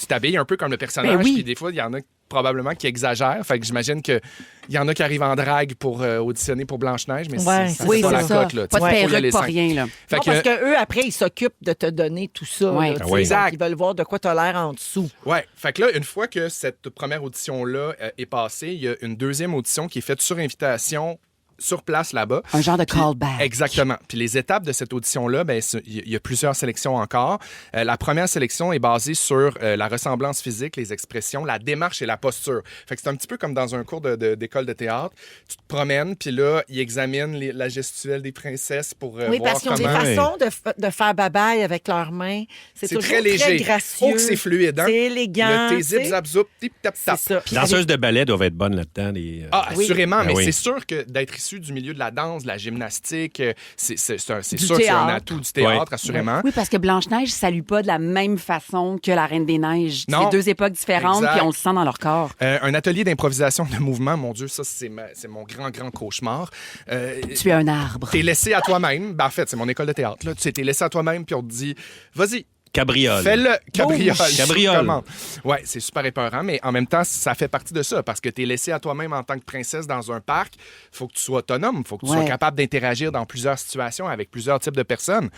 t'habilles un peu comme le personnage. Ben oui. Puis des fois, il y en a probablement qui exagèrent. Fait que j'imagine qu'il y en a qui arrivent en drague pour auditionner pour Blanche-Neige, mais Ouais, c'est Oui, pas c'est la ça. cote. Là. Pas de Tu sais, faut y aller perruque, pas simple. rien. Là. Fait Non, que, parce qu'eux, après, ils s'occupent de te donner tout ça. Ouais. là, tu sais. Oui. Exact. Ils veulent voir de quoi tu as l'air en dessous. ouais. Fait que là, une fois que cette première audition-là est passée, il y a une deuxième audition qui est faite sur invitation sur place là-bas. Un genre de Puis- callback. Exactement. Puis les étapes de cette audition-là, il y a plusieurs sélections encore. La première sélection est basée sur la ressemblance physique, les expressions, la démarche et la posture. Fait que c'est un petit peu comme dans un cours d'école de théâtre. Tu te promènes, puis là, ils examinent la gestuelle des princesses pour Oui, voir parce qu'ils ont des comment... façons de faire babaille avec leurs mains. C'est toujours très léger. gracieux. Oh, que c'est fluide, hein? C'est élégant. Le thé tu sais. zip, zap, zoup, tip, tap, C'est tap. ça. Les danseuses de ballet doivent être bonnes là-dedans. Ah, assurément, Ben mais oui. c'est sûr que d'être issu du milieu de la danse, de la gymnastique, c'est sûr que c'est théâtre. un atout du théâtre, Ouais. assurément. Oui, parce que Blanche-Neige ne salue pas de la même façon que la Reine des Neiges. Non. C'est 2 époques différentes, Exact. puis on le sent dans leur corps. Un atelier d'improvisation de mouvement, mon Dieu, ça, c'est mon grand cauchemar. Tu es un arbre. T'es laissé à toi-même. Ben, en fait, c'est mon école de théâtre. Là. Tu t'es laissé à toi-même, puis on te dit, vas-y, Cabriole. Fais-le. Cabriole. Cabriole. Comment? Ouais, c'est super épeurant, mais en même temps, ça fait partie de ça parce que tu es laissé à toi-même en tant que princesse dans un parc. Il faut que tu sois autonome. Il faut que tu sois capable d'interagir dans plusieurs situations avec plusieurs types de personnes.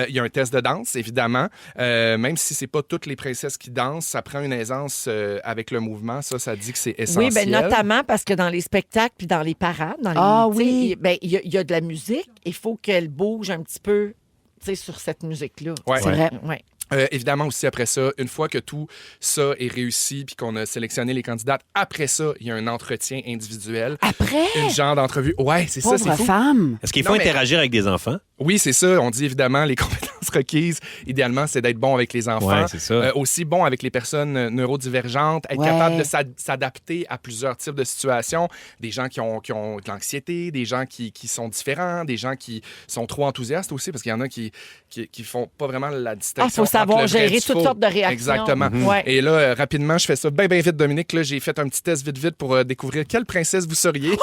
Il y a un test de danse, évidemment. Même si c'est pas toutes les princesses qui dansent, ça prend une aisance avec le mouvement. Ça dit que c'est essentiel. Oui, bien notamment parce que dans les spectacles puis dans les parades, il y a de la musique. Il faut qu'elle bouge un petit peu sur cette musique-là. Ouais. C'est vrai. Ouais. Évidemment aussi après ça, une fois que tout ça est réussi puis qu'on a sélectionné les candidates, après ça, il y a un entretien individuel. Après? Une genre d'entrevue. Ouais, c'est ça, c'est Pauvre fou. femme. Est-ce qu'il faut interagir avec des enfants? Oui, c'est ça. On dit évidemment les compétences requises. Idéalement, c'est d'être bon avec les enfants. Ouais, c'est ça. Aussi bon avec les personnes neurodivergentes, être capable de s'adapter à plusieurs types de situations. Des gens qui ont de l'anxiété, des gens qui sont différents, des gens qui sont trop enthousiastes aussi, parce qu'il y en a qui font pas vraiment la distinction. Il faut savoir entre le vrai gérer du toutes faux. sortes de réactions. Exactement. Ouais. Et là, rapidement, je fais ça bien vite, Dominique. Là, j'ai fait un petit test vite pour découvrir quelle princesse vous seriez.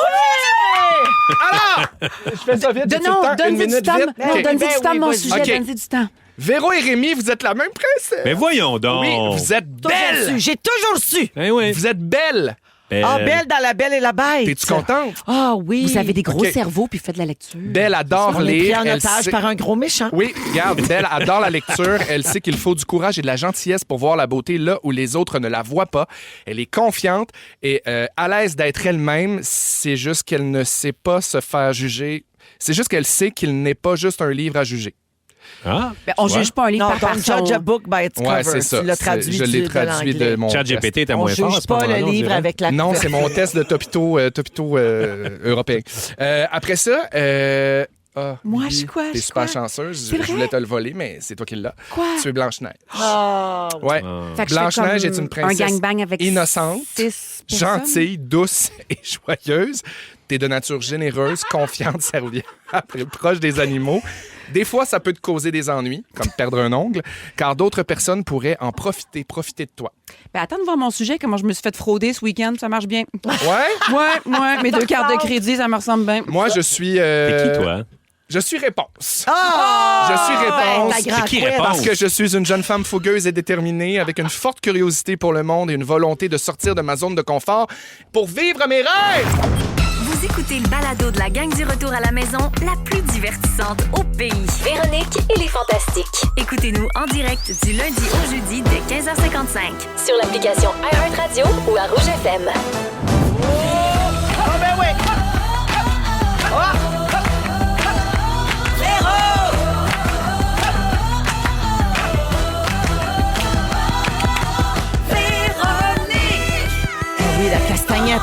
Alors, je fais ça vite. j'ai-tu le temps? Une Donne-y du minute temps. vite? Non, OK. donne-y du temps, mon vas-y. sujet. OK. Donne-y du temps. Véro et Rémi, vous êtes la même princesse. Mais voyons donc. Oui, vous êtes belle. J'ai toujours su. Eh oui. Vous êtes belle. Belle dans La Belle et la Bête. T'es-tu contente? Ah oui. Vous avez des gros OK. cerveaux puis faites de la lecture. Belle adore On est pris lire. en Elle otage sait- par un gros méchant. Oui, regarde, Belle adore la lecture. Elle sait qu'il faut du courage et de la gentillesse pour voir la beauté là où les autres ne la voient pas. Elle est confiante et à l'aise d'être elle-même. C'est juste qu'elle ne sait pas se faire juger. C'est juste qu'elle sait qu'il n'est pas juste un livre à juger. Ah, Ben, on tu vois? juge pas un livre Non, par don't son... judge a book by its cover. Ouais, c'est ça. Tu l'as traduit Je l'ai de traduit de l'anglais. mon Chat test. GPT était On moins fort. à juge ce pas moment-là, le on livre dirait. avec la Non, c'est mon test de topito européen. Après ça, Moi, Bibi, je quoi? T'es je super quoi? chanceuse. C'est Je vrai? voulais te le voler, mais c'est toi qui l'as. Quoi? Tu es Blanche-Neige. Ah, Ouais. Fait que je fais Blanche-Neige comme est une princesse un gangbang avec innocente, 6 personnes. gentille, douce et joyeuse. T'es de nature généreuse, confiante, serviable, proche des animaux. Des fois, ça peut te causer des ennuis, comme perdre un ongle, car d'autres personnes pourraient en profiter de toi. Ben, attends de voir mon sujet, comment je me suis fait frauder ce week-end. Ça marche bien. Ouais? Ouais, mes 2 cartes de crédit, ça me ressemble bien. Moi, je suis... C'est qui, toi? Je suis Réponse. Ah! Je suis Réponse. Ben, ta grande C'est qui, couette. Réponse? Parce que je suis une jeune femme fougueuse et déterminée, avec une forte curiosité pour le monde et une volonté de sortir de ma zone de confort pour vivre mes rêves. Vous écoutez le balado de la gang du retour à la maison, la plus divertissante au pays. Véronique et les Fantastiques. Écoutez-nous en direct du lundi au jeudi dès 15h55. Sur l'application iHeartRadio ou à Rouge FM. Ah, ben oui. Oui, la castagnette.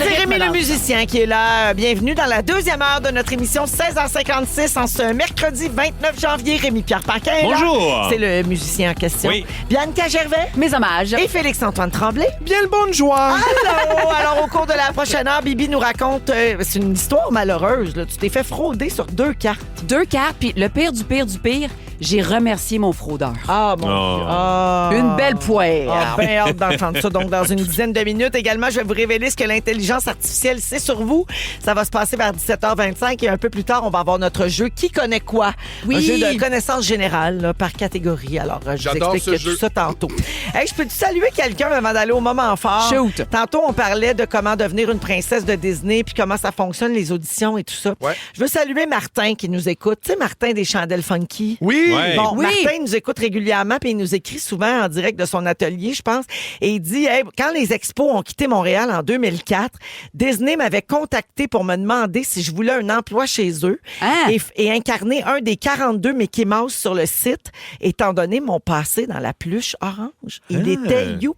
C'est Rémi le musicien qui est là. Bienvenue dans la deuxième heure de notre émission 16h56 en ce mercredi 29 janvier. Rémi-Pierre Paquin est là. Bonjour. C'est le musicien en question. Oui. Bianca Gervais Mes hommages. et Félix-Antoine Tremblay. Bien le bonne joie. Allô! Alors, au cours de la prochaine heure, Bibi nous raconte... c'est une histoire malheureuse. Là. Tu t'es fait frauder sur 2 cartes. 2 cartes, puis le pire du pire du pire, j'ai remercié mon fraudeur. Ah, mon Oh. Dieu. Ah. Une belle poire. Ah, bien hâte d'entendre ça. Donc, dans une dizaine de minutes également, je vais vous révéler ce que l'intelligence artificielle sait sur vous. Ça va se passer vers 17h25 et un peu plus tard, on va avoir notre jeu Qui connaît quoi? Oui. Un jeu de connaissances générales là, par catégorie. Alors, je vous J'adore explique ce tout jeu. ça tantôt. Hey, je peux te saluer quelqu'un avant d'aller au moment fort? Shoot. Tantôt, on parlait de comment devenir une princesse de Disney puis comment ça fonctionne, les auditions et tout ça. Ouais. Je veux saluer Martin qui nous écoute. Tu sais, Martin des Chandelles Funky? Oui. Ouais. Bon, Oui. Martin nous écoute régulièrement puis il nous écrit souvent en direct de son atelier, je pense. Et il dit, hey, quand les expos ont quitté Montréal en 2004, Disney m'avait contacté pour me demander si je voulais un emploi chez eux Ah. et incarner un des 42 Mickey Mouse sur le site, étant donné mon passé dans la peluche orange. Il était youpi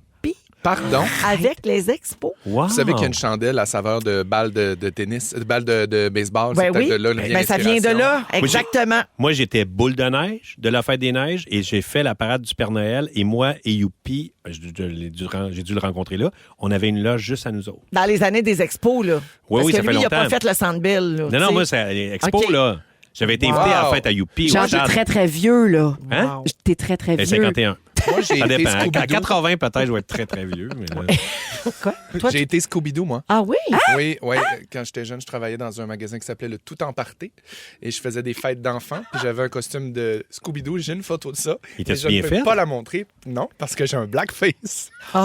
Pardon. avec les expos. Wow. Vous savez qu'il y a une chandelle à saveur de balle de tennis, de balle de baseball. Ben c'est oui, peut-être de là vient ben, ça vient de l'inspiration. là, exactement. Moi, j'étais boule de neige de la fête des neiges et j'ai fait la parade du Père Noël. Et moi et Youpi, j'ai dû le rencontrer là. On avait une loge juste à nous autres. Dans les années des expos, là. Oui, Parce oui, que ça fait lui, il a pas longtemps. fait le Sandbill. Là, Non, tu non, sais. moi, c'est les expos, OK. là. J'avais été invité à la fête à Youpi. Genre, au t'es stade. très, très vieux, là. Hein? Wow. T'es très, très Et vieux. 51. Moi, j'ai Ça été dépend. À Scooby-Doo. 80, peut-être, je vais être très, très vieux. Mais là, Quoi? Toi, J'ai été Scooby-Doo, moi. Ah oui? Oui, oui. Quand j'étais jeune, je travaillais dans un magasin qui s'appelait Le Tout en Parté. Et je faisais des fêtes d'enfants. Puis j'avais un costume de Scooby-Doo. J'ai une photo de ça. Il était Et je bien ne fait? peux pas la montrer. Non, parce que j'ai un blackface. Oh!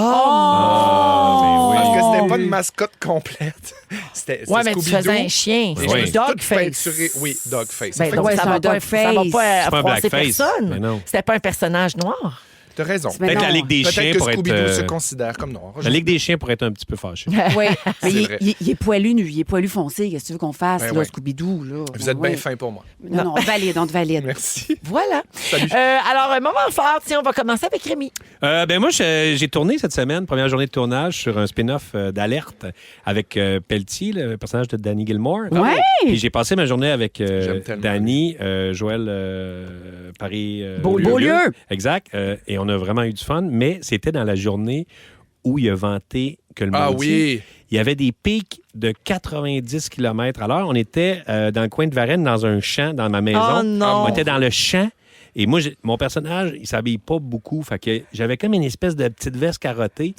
mais Parce que oui. c'était pas une mascotte complète. C'était Ouais, mais tu Scooby-Doo. faisais un chien. Et C'est je me un suis toute dogface. peinturée. Oui, dogface. Ben, donc, Ouais, ça c'est va un pas dogface. ça va C'est pas pas un froisser blackface. personne. Mais non. C'était pas un personnage noir. T'as raison. Mais Peut-être non. la Ligue des Peut-être chiens que pour être... Scooby-Doo se considère comme noir. La Ligue des chiens pourrait être un petit peu fâchée. Oui, mais C'est vrai. il est poilu nu, il est poilu foncé. Qu'est-ce que tu veux qu'on fasse, Ben là, ouais. Scooby-Doo? Là? Vous êtes Ouais. bien fin pour moi. Non, on te valide, on te valide. Merci. Voilà. Salut. Alors, un moment fort, tiens, on va commencer avec Rémi. Ben moi, j'ai tourné cette semaine, première journée de tournage, sur un spin-off d'Alerte avec Pelletier, le personnage de Danny Gilmore. Ouais! Puis j'ai passé ma journée avec J'aime tellement Danny, Joël Paris... Beaulieu. Exact. Et on a vraiment eu du fun, mais c'était dans la journée où il a vanté que le Ah maudit, oui. il y avait des pics de 90 km à l'heure. On était dans le coin de Varennes, dans un champ, dans ma maison. Oh non. On était dans le champ. Et moi, mon personnage, il s'habille pas beaucoup. Fait que j'avais comme une espèce de petite veste carottée.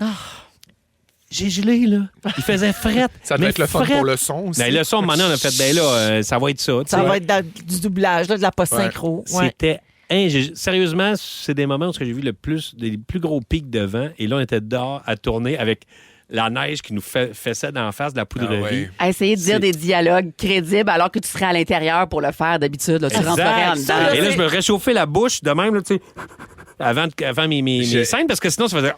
J'ai gelé, là. Il faisait fret. Ça devait Mais être le fun fret. pour le son aussi. Ben, le son, maintenant, on a fait, ben là, ça va être ça. tu Ça sais. va être du doublage, là, de la post-synchro. Ouais. C'était sérieusement, c'est des moments où j'ai vu des plus gros pics de vent. Et là, on était dehors à tourner avec la neige qui nous fessait d'en face de la poudrerie. Ah ouais. À essayer de dire C'est- des dialogues crédibles alors que tu serais à l'intérieur pour le faire d'habitude. Là. Tu Exact. rentrerais en Ça, dedans. là, Et là, c'est- je me réchauffais la bouche de même, là, tu sais, avant mes Je- scènes, parce que sinon, ça faisait...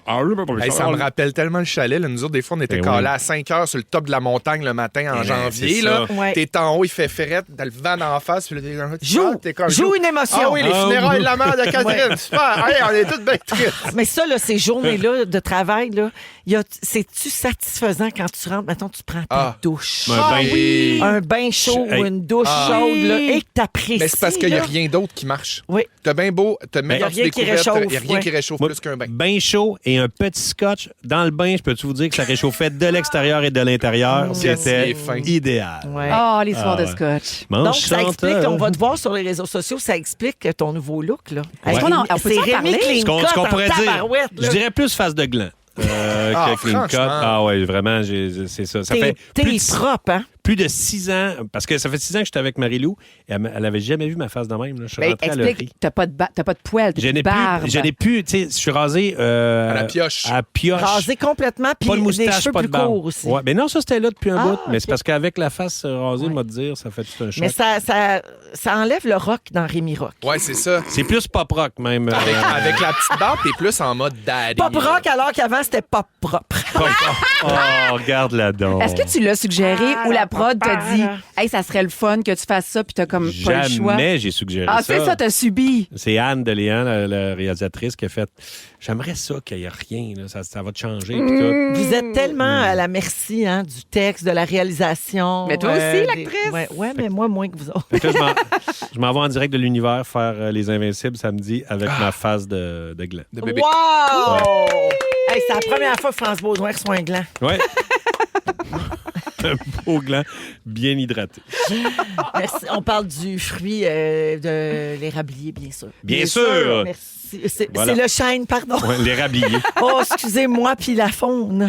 Hey, ça, on le rappelle tellement le chalet. Là, nous autres, des fois, on était Ben calés oui. à 5 heures sur le top de la montagne le matin en Eh, janvier. c'est Là. ça. Ouais. T'es en haut, il fait ferrette, t'as le vent d'en face. Puis là, t'es Joue. t'es comme, Joue une émotion. Ah oui, les Ah funérailles oui. de la mère de Catherine. Super. Hey, on est toutes bien tristes. Mais ça, là, ces journées-là de travail, là, c'est-tu satisfaisant quand tu rentres? Mettons, tu prends ta Ah. douche. Un bain. oui. Un bain chaud Hey. ou une douche Ah. chaude, là, et que t'apprécies. Mais c'est parce qu'il n'y a là. rien d'autre qui marche. Oui. T'as bien beau, t'as y a même rien qui réchauffe, il n'y a rien ouais. qui réchauffe Moi, plus qu'un bain. Bain chaud et un petit scotch. Dans le bain, je peux vous dire que ça réchauffait de l'extérieur et de l'intérieur. c'est C'était fin. idéal. Ouais. Oh, les soirs Ah de ouais. scotch. Mange Donc, ça explique, chanteur. on va te voir sur les réseaux sociaux, ça explique ton nouveau look, là. Ouais. Hey, Est-ce qu'on en- on peut c'est en Rémi parler? Ce qu'on Clean Cut pourrait en dire, tabarouette, là. je dirais plus face de gland. Que clean cut. franchement. Ah ouais, vraiment, c'est ça. Ça fait T'es plus de, propre, hein? plus de 6 ans, parce que ça fait 6 ans que j'étais avec Marie-Lou, et elle avait jamais vu ma face de même. Là. Je suis Ben, rentré à l'oreille. explique, t'as pas de poêle, Je t'as n'ai de barbe. plus, tu sais, je suis rasé À la pioche. À pioche. Rasé complètement, puis Pas de des moustache, cheveux pas de plus barbe. courts aussi. Ouais, mais non, ça c'était là depuis un Ah, bout. Mais ok. c'est parce qu'avec la face rasée, Ouais. on va te dire, ça fait tout un choc. Mais ça enlève le rock dans Rémi Rock. Ouais, c'est ça. C'est plus pop rock même. Avec la petite barbe, t'es plus en mode daddy. Pop rock, alors qu'avant, c'était pop propre. Oh, regarde-la donc. Est-ce que tu l'as suggéré ou la prod t'a dit hey, ça serait le fun que tu fasses ça puis t'as comme pas le choix? Jamais j'ai suggéré Ah, ça. c'est ça, t'as subi. C'est Anne Deléan, la réalisatrice, qui a fait j'aimerais ça qu'il n'y ait rien, là, ça va te changer. puis tout. Vous êtes tellement à la merci hein, du texte, de la réalisation. Mais toi aussi, l'actrice. Ouais, mais moi, moins que vous autres. Fait que là, je m'en vais en direct de l'univers faire Les Invincibles samedi avec ma face de gland. De bébé. Wow! Hey, c'est la première fois que France Baudouin reçoit un gland. Ouais. Un beau gland bien hydraté. Merci. On parle du fruit de l'érablier, bien sûr. Bien sûr. Merci. C'est Voilà. le chêne, pardon. Ouais, les rhabillés. Oh, excusez-moi, puis la faune.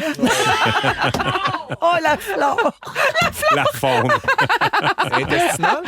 Oh, la flore. La faune. Intestinal?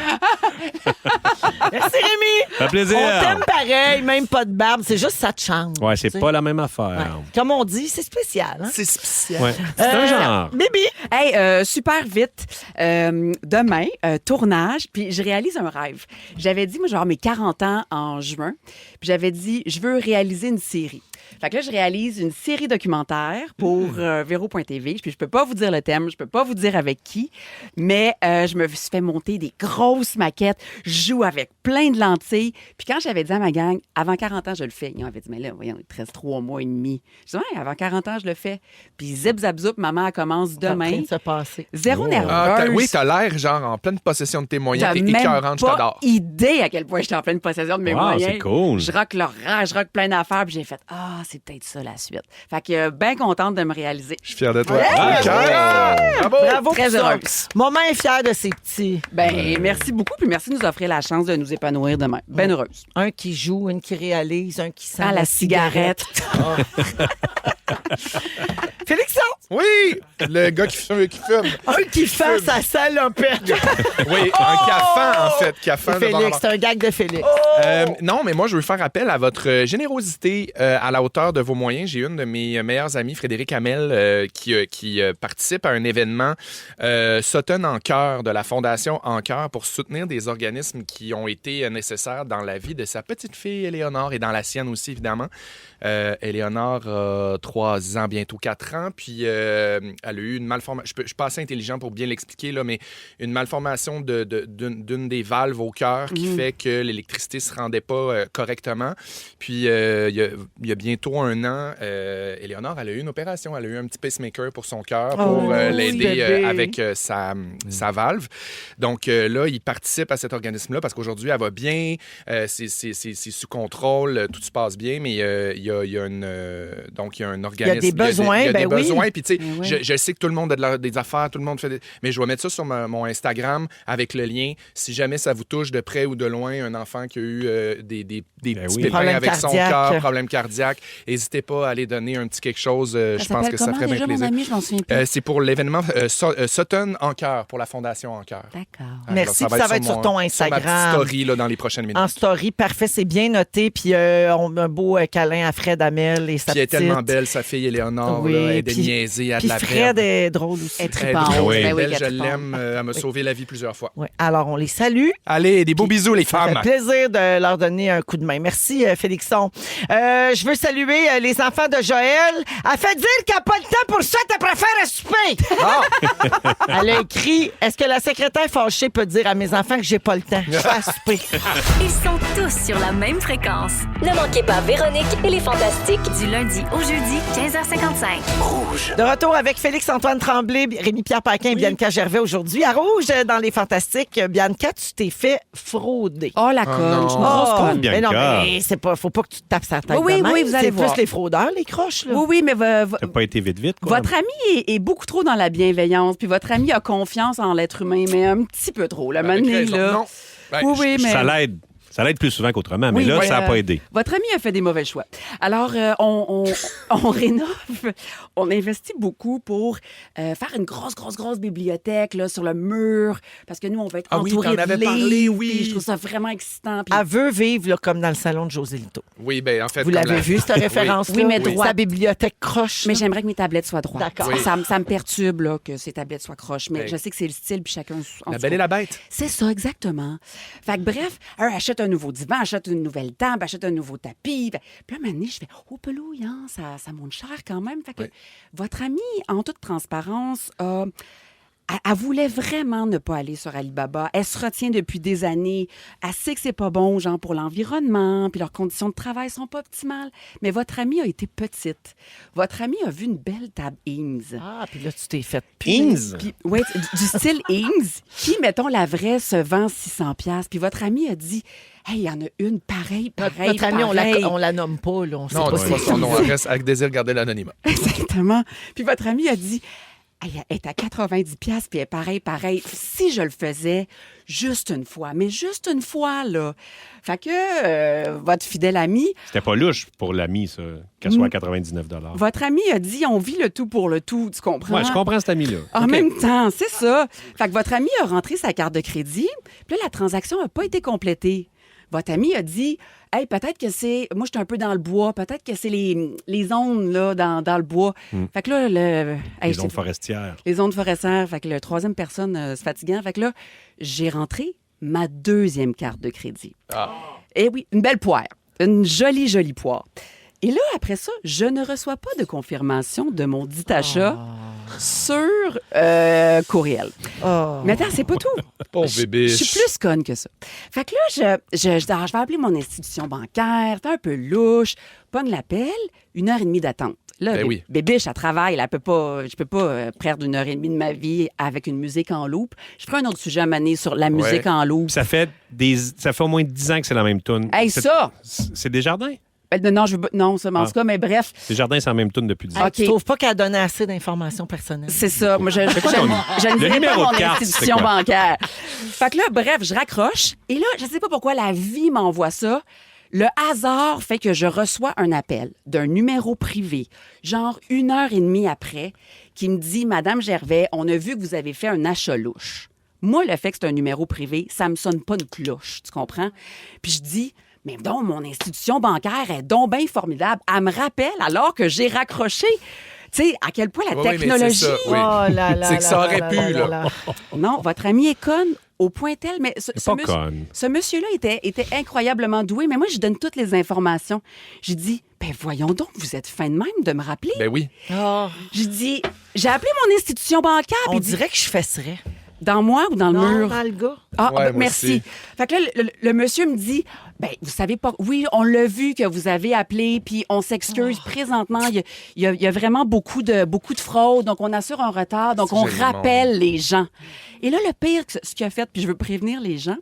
Merci, Rémi. Ça fait plaisir. On t'aime pareil, même pas de barbe. C'est juste ça te change. Ouais, c'est tu sais. pas la même affaire. Ouais. Comme on dit, c'est spécial. Hein? C'est spécial. Ouais. C'est un genre. Bibi. Hey, super vite. Demain, tournage, puis je réalise un rêve. J'avais dit, moi, genre mes 40 ans en juin, puis j'avais dit, je veux réaliser une série. Fait que là, je réalise une série documentaire pour Véro.tv. Puis je peux pas vous dire le thème, je peux pas vous dire avec qui, mais je me suis fait monter des grosses maquettes. Je joue avec plein de lentilles. Puis quand j'avais dit à ma gang, avant 40 ans, je le fais, ils m'avaient dit, mais là, voyons, il te reste 3 mois et demi. Je dis, ouais, avant 40 ans, je le fais. Puis zip, zap, zoup, maman, elle commence C'est en train demain. de se passer. Zéro Oh. nerveuse. Oui, t'as l'air genre en pleine possession de tes moyens. T'as T'es même écœurante, je pas t'adore. idée à quel point j'étais en pleine possession de mes Wow, moyens. c'est cool. Je rock l'orage, je rock plein d'affaires, puis j'ai fait c'est peut-être ça la suite. Fait que bien contente de me réaliser. Je suis fier de toi. Ouais. Écœurante. Bravo. Bravo Très pour ça. heureuse. Maman est fière de ses petits. Ben merci beaucoup, puis merci de nous offrir la chance de nous épanouir demain. Ben heureuse. Un qui joue, une qui réalise, un qui sent Ah, la cigarette. Félixon! Oui! Le gars qui fume. Un qui fait sa salopette. Oui, un cafan, en fait. Cafan de Félix, c'est un gag de Félix. Non, mais moi, je veux faire appel à votre générosité à la hauteur de vos moyens. J'ai une de mes meilleures amies, Frédéric Hamel, qui participe à un événement Sutton en cœur de la Fondation En cœur pour soutenir des organismes qui ont été nécessaires dans la vie de sa petite fille, Éléonore, et dans la sienne aussi, évidemment. Éléonore a 3 ans, bientôt 4 ans, puis elle a eu une malformation. Je suis pas assez intelligent pour bien l'expliquer, là, mais une malformation d'une des valves au cœur qui fait que l'électricité se rendait pas correctement. Puis il y a bientôt 1 an, Éléonore, elle a eu une opération. Elle a eu un petit pacemaker pour son cœur pour l'aider avec sa valve. Donc là, il participe à cet organisme-là parce qu'aujourd'hui, elle va bien, c'est sous contrôle, tout se passe bien, mais il y a un organisme. Il y a des besoins, il y a des besoins. Oui. Puis tu sais, je sais que tout le monde a des affaires, tout le monde fait mais je vais mettre ça sur mon Instagram avec le lien. Si jamais ça vous touche de près ou de loin, un enfant qui a eu des petits pépins avec son cœur, problème cardiaque, n'hésitez pas à aller donner un petit quelque chose. Je pense que ça ferait bien plaisir. Mon ami, je m'en souviens plus. C'est pour l'événement Sutton en cœur, pour la Fondation En cœur. D'accord. Merci, ça va être sur ton Instagram. Sur ma petite story là, dans les prochaines minutes. En story, parfait, c'est bien noté. Puis on a un beau câlin à Fred Hamel et sa puis elle est petite. tellement belle, sa fille Éléonore. Oui, là, elle est puis- niaisée, elle a de la Fred peine. est drôle aussi. Elle est Elle est trippante. drôle, Ben oui, belle, qu'elle je est trippante. l'aime. Elle m'a sauvé la vie plusieurs fois. Ouais. Alors, on les salue. Allez, des beaux bisous, les Ça femmes. fait plaisir de leur donner un coup de main. Merci, Félixon. Je veux saluer les enfants de Joël. Elle fait dire qu'elle n'a pas le temps pour ça, tu préfères à souper. Elle a écrit « Est-ce que la secrétaire fâchée peut dire à mes enfants que j'ai pas le temps? Je fais à souper. » Ils sont tous sur la même fréquence. Ne manquez pas Véronique et les Fantastiques. Du lundi au jeudi, 15h55. De retour avec Félix-Antoine Tremblay, Rémi-Pierre Paquin et Bianca Gervais aujourd'hui. À Rouge, dans les Fantastiques, Bianca, tu t'es fait frauder. Oh, la conne. non. Je suis une grosse conne. Mais non, Bianca. mais c'est pas, faut pas que tu te tapes sa tête. Oui, de même. oui, vous allez C'est voir. plus les fraudeurs, les croches, là. Oui, oui, mais T'as pas été vite, quoi. votre ami est beaucoup trop dans la bienveillance, puis votre ami a confiance en l'être humain, mais un petit peu trop. La Avec manée, raison. là. Non. Ben, Oui, oui, mais... Ça l'aide. Ça l'aide plus souvent qu'autrement, mais Oui, là, ouais, ça n'a pas aidé. Votre ami a fait des mauvais choix. Alors, on rénove, on investit beaucoup pour faire une grosse bibliothèque là, sur le mur, parce que nous, on va être Ah oui, entourés t'en avais de livres. parlé, oui. Puis je trouve ça vraiment excitant. Puis- Elle veut vivre là, comme dans le salon de José Lito. Oui, ben en fait. Vous comme l'avez la- vu, cette référence-là? Oui, mais droite. Sa bibliothèque croche. Mais là. j'aimerais que mes tablettes soient droites. D'accord. Oui. Ça me perturbe là, que ces tablettes soient croches, mais Oui. je sais que c'est le style, puis chacun... en La tout Belle cas. et la Bête. C'est ça, exactement. Fait que bref, achète un nouveau divan, achète une nouvelle table, achète un nouveau tapis. Puis là, un moment donné, je fais « Oh, pelouille, hein, ça monte cher quand même. » Fait que Oui. votre amie, en toute transparence, elle voulait vraiment ne pas aller sur Alibaba. Elle se retient depuis des années. Elle sait que c'est pas bon, genre, pour l'environnement, puis leurs conditions de travail sont pas optimales. Mais votre amie a été petite. Votre amie a vu une belle table Eames. Ah, puis là, tu t'es fait Ings? Puis, ouais, du style Eames, qui, mettons, la vraie se vend 600$. Puis votre amie a dit, hey, il y en a une pareille. Notre amie, on la nomme pas, là. On sait Non, pas c'est pas c'est son qui. nom. Elle reste avec désir garder l'anonymat. Exactement. Puis votre amie a dit, hey, elle est à 90$, puis elle est pareil. Si je le faisais juste une fois, mais juste une fois, là. Fait que votre fidèle amie, C'était pas louche pour l'ami, ça, qu'elle soit à 99 $. votre amie a dit, on vit le tout pour le tout, tu comprends? Ouais, je comprends cet ami-là. En OK. même temps, c'est ça. Fait que votre ami a rentré sa carte de crédit, puis là, la transaction n'a pas été complétée. Votre ami a dit, hey, peut-être que c'est. Moi, j'étais un peu dans le bois. Peut-être que c'est les ondes, là, dans le bois. Fait que là, Les ondes forestières. Les ondes forestières. Fait que la troisième personne se fatiguant. Fait que là, j'ai rentré ma deuxième carte de crédit. Et oui, une belle poire. Une jolie poire. Et là, après ça, je ne reçois pas de confirmation de mon dit achat sur courriel. Oh. Mais attends, c'est pas tout. Pauvre bébé. Je suis plus conne que ça. Fait que là, je vais appeler mon institution bancaire. C'est un peu louche. Pogne l'appel, 1h30 d'attente. Là, Ben oui. Bébiche, elle travaille. Je peux pas perdre 1h30 de ma vie avec une musique en loop. Je ferai un autre sujet à maner sur la musique en loop. Ça fait au moins 10 ans que c'est la même toune. Hey, ça! C'est Desjardins? Non, non, ça, mais en tout cas, mais bref, Desjardins, c'est la même toune depuis 10 ans. OK. Tu trouves pas qu'elle a donné assez d'informations personnelles? c'est ça. Moi, je ne quoi ton- dirais pas numéro mon de carte, institution c'est quoi? bancaire. Fait que là, bref, je raccroche. Et là, je sais pas pourquoi la vie m'envoie ça. Le hasard fait que je reçois un appel d'un numéro privé, genre 1h30 après, qui me dit « Madame Gervais, on a vu que vous avez fait un achat louche. » Moi, le fait que c'est un numéro privé, ça me sonne pas une cloche, tu comprends? Puis je dis « Mais donc, mon institution bancaire est donc bien formidable. Elle me rappelle alors que j'ai raccroché. » Tu sais, à quel point la technologie... c'est ça, oui. Oh là là C'est que là ça là aurait là pu, là là. là. Non, votre ami est conne au point tel, mais conne. ce monsieur-là était incroyablement doué, mais moi, je donne toutes les informations. J'ai dit, ben voyons donc, vous êtes fin de même de me rappeler. Ben oui. Oh, J'ai dit, j'ai appelé mon institution bancaire. on puis il dit, dirait que je fesserais. dans moi ou dans le Non, mur? dans le gars. Ah, Ouais, ben, moi merci. aussi. Fait que là, le monsieur me dit, ben vous savez pas, oui, on l'a vu que vous avez appelé, puis on s'excuse présentement. Il y a vraiment beaucoup de fraude, donc on assure un retard, donc C'est on génial. rappelle les gens. Et là, le pire, ce qu'il a fait, puis je veux prévenir les gens,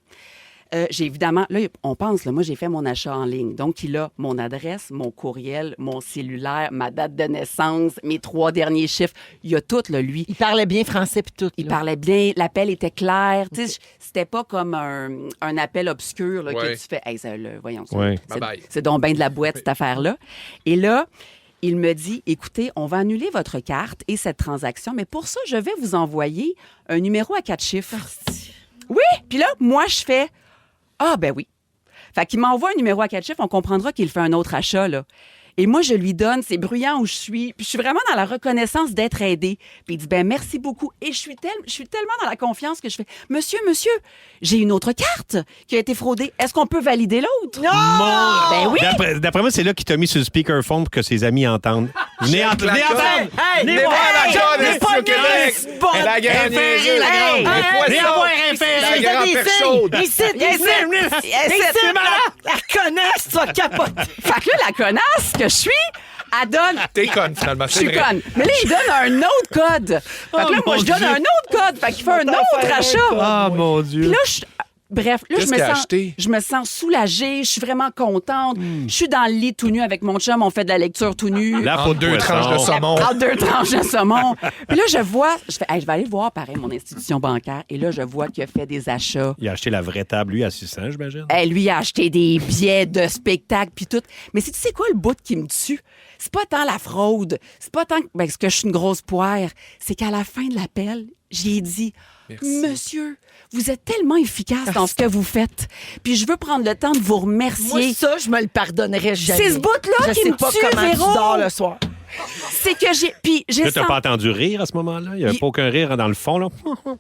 j'ai évidemment, là, on pense, là, moi, j'ai fait mon achat en ligne. Donc, il a mon adresse, mon courriel, mon cellulaire, ma date de naissance, mes 3 derniers chiffres. Il a tout, là, lui. Il parlait bien français puis tout. Il là. parlait bien, l'appel était clair. Tu sais, c'était pas comme un appel obscur là, Ouais. que tu fais. Hey, voyons, Ouais. Bye-bye. c'est donc bien de la boîte, cette affaire-là. Et là, il me dit, écoutez, on va annuler votre carte et cette transaction, mais pour ça, je vais vous envoyer un numéro à 4 chiffres. Oui! Puis là, moi, je fais, ah, ben oui. Fait qu'il m'envoie un numéro à 4 chiffres, on comprendra qu'il fait un autre achat, là. Et moi, je lui donne, c'est bruyant où je suis. Puis je suis vraiment dans la reconnaissance d'être aidée. Puis il dit, ben merci beaucoup. Et je suis tellement dans la confiance que je fais, monsieur, j'ai une autre carte qui a été fraudée. Est-ce qu'on peut valider l'autre? Ben oui! D'après moi, c'est là qu'il t'a mis sur le speakerphone pour que ses amis entendent. Venez entendre. Venez voir la grande au Québec. La grande Référé, la grande. Les Viens poissons. avoir référé. La grande perche chaude. Ici, tu vas capoter. Fait que là, la connasse que je suis, elle donne. T'es conne, finalement. Je C'est suis vrai. conne. Mais là, il donne un autre code. Fait que là, moi, je donne un autre code. Fait qu'il fait un autre achat. Ah, mon Dieu. Puis là, bref, là, Qu'est-ce qu'il a acheté? je me sens soulagée. Je suis vraiment contente. Je suis dans le lit tout nu avec mon chum. On fait de la lecture tout nu. La En peau de 2 tranches de poisson. saumon. En 2 tranches de saumon. Puis là, je fais, hey, je vais aller voir, pareil, mon institution bancaire. Et là, je vois qu'il a fait des achats. Il a acheté la vraie table, lui, à 600, j'imagine. Hey, lui, il a acheté des billets de spectacle puis tout. Mais tu sais quoi le bout qui me tue? C'est pas tant la fraude. C'est pas tant parce que je suis une grosse poire. C'est qu'à la fin de l'appel, j'ai dit, monsieur, vous êtes tellement efficace dans ce que vous faites. Puis je veux prendre le temps de vous remercier. Moi, ça, je me le pardonnerais jamais. C'est ce bout-là Je qui sais me pas tue, comment Véro. tu dors le soir. C'est que j'ai Là, t'as senti- pas entendu rire à ce moment-là? Il n'y avait pas aucun rire dans le fond, là?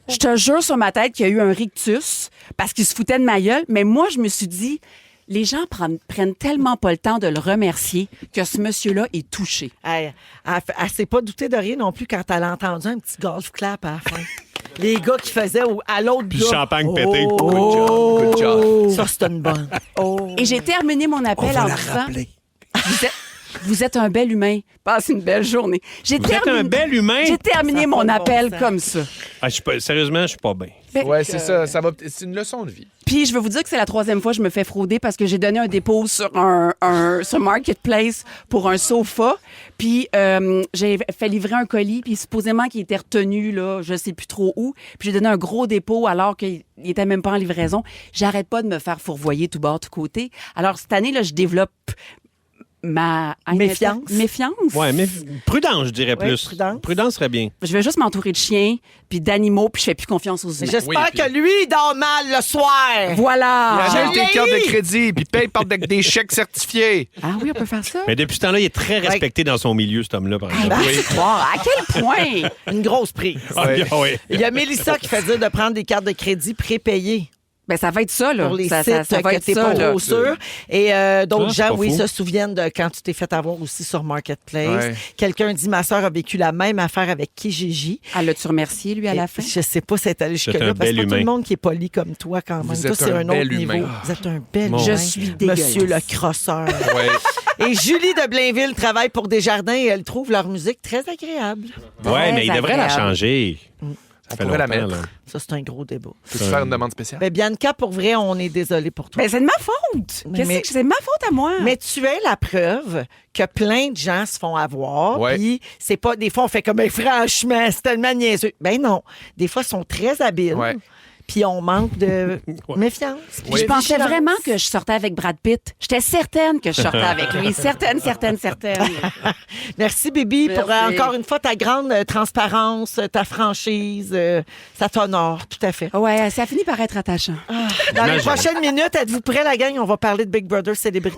Je te jure sur ma tête qu'il y a eu un rictus parce qu'il se foutait de ma gueule. Mais moi, je me suis dit, les gens prennent tellement pas le temps de le remercier que ce monsieur-là est touché. Elle s'est pas doutée de rien non plus quand elle a entendu un petit golf clap à la fin. Les gars qui faisaient à l'autre Puis gars. le champagne pété. Good job. Ça, c'est une bonne. Et j'ai terminé mon appel en disant, vous êtes un bel humain. Passe une belle journée. Vous êtes un bel humain? J'ai terminé Ça a mon pas de bon appel sens. comme ça. Ah, sérieusement, je suis pas bien. Ouais, c'est ça. C'est une leçon de vie. Puis je veux vous dire que c'est la 3e fois que je me fais frauder parce que j'ai donné un dépôt sur sur Marketplace pour un sofa. Puis j'ai fait livrer un colis, puis supposément qu'il était retenu, là, je sais plus trop où. Puis j'ai donné un gros dépôt alors qu'il était même pas en livraison. J'arrête pas de me faire fourvoyer tout bord, tout côté. Alors cette année, là, je développe ma Méfiance. Méfiance. Ouais, mais prudence, je dirais Ouais, plus. prudence. Prudence serait bien. Je vais juste m'entourer de chiens puis d'animaux, puis je fais plus confiance aux humains. J'espère Oui, puis- que lui, il dort mal le soir. Voilà. Achète l'ai tes cartes eu. de crédit, puis paye par des chèques certifiés. Ah oui, on peut faire ça. Mais depuis ce temps-là, il est très respecté dans son milieu, cet homme-là, par exemple. Oui. Wow, à quel point? Une grosse prise. Ah, ouais. Il y a Mélissa qui fait dire de prendre des cartes de crédit prépayées Ben, ça va être ça, là. pour les ça, sites ça va que être t'es ça, pas là. trop sûr. Et d'autres Ah, c'est gens, pas oui, fou. se souviennent de quand tu t'es fait avoir aussi sur Marketplace. Ouais. Quelqu'un dit, ma sœur a vécu la même affaire avec Kijiji. Elle l'a-tu remercié, lui, à la Et fin? Je sais pas si c'est allé C'est jusque-là, un parce que bel pas tout le humain. monde qui est poli comme toi quand même. Vous Toi, êtes c'est un un autre bel niveau. humain. Vous êtes un bel Mon- humain. Je suis dégueulasse. Monsieur le crosseur. Ouais. Et Julie de Blainville travaille pour Desjardins et elle trouve leur musique très agréable. Ouais, mais il devrait la agréable. changer. Ça fait pourrait la longtemps, mettre. là. Ça, c'est un gros débat. Peux-tu faire une demande spéciale? Ben, Bianca, pour vrai, on est désolé pour toi. Ben, c'est de ma faute. Mais- C'est ma faute à moi. Mais tu es la preuve que plein de gens se font avoir. Ouais. Puis c'est pas. Des fois, on fait comme, ben, franchement, c'est tellement niaiseux. Ben non. Des fois, ils sont très habiles. Ouais. puis on manque de méfiance. Puis Je pensais vigilance. vraiment que je sortais avec Brad Pitt. J'étais certaine que je sortais avec lui. Certaine. Merci, Bibi, pour Merci. encore une fois ta grande transparence, ta franchise. Ça t'honore, tout à fait. Ouais, ça finit par être attachant. Dans les Imagine. prochaines minutes, êtes-vous prêts, la gang? On va parler de Big Brother Célébrité.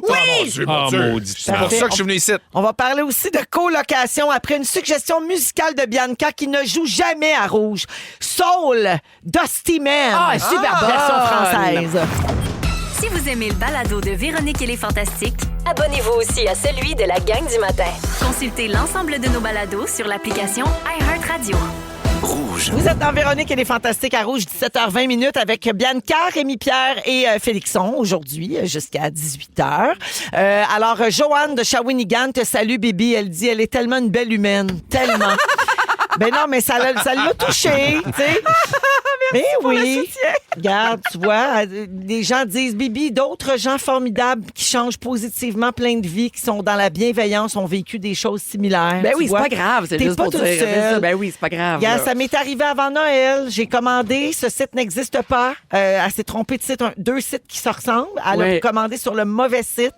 Ah, maudit. C'est pour ça que je suis venu ici. On va parler aussi de colocation après une suggestion musicale de Bianca qui ne joue jamais à rouge. Soul, Dusty Man. Ah, super version bonne. française. Si vous aimez le balado de Véronique et les Fantastiques, Abonnez-vous aussi à celui de la gang du matin. consultez l'ensemble de nos balados sur l'application iHeartRadio. Rouge. Vous êtes dans Véronique et les Fantastiques à Rouge, 17h20 minutes avec Bianca, Rémi-Pierre et Félixon aujourd'hui jusqu'à 18h. Alors, Joanne de Shawinigan te salue, Bibi. Elle dit, elle est tellement une belle humaine. Tellement. Ben non, mais ça l'a touché, tu sais. Mais oui. Regarde, tu vois, des gens disent Bibi, d'autres gens formidables qui changent positivement plein de vies, qui sont dans la bienveillance, ont vécu des choses similaires. Ben tu oui, c'est vois. pas grave. C'est T'es juste pas pour toute dire. seule. Ben oui, c'est pas grave. Regarde, là. ça m'est arrivé avant Noël. J'ai commandé. Ce site n'existe pas. Elle s'est trompée de site. Deux sites qui se ressemblent. Elle Ouais. a commandé sur le mauvais site.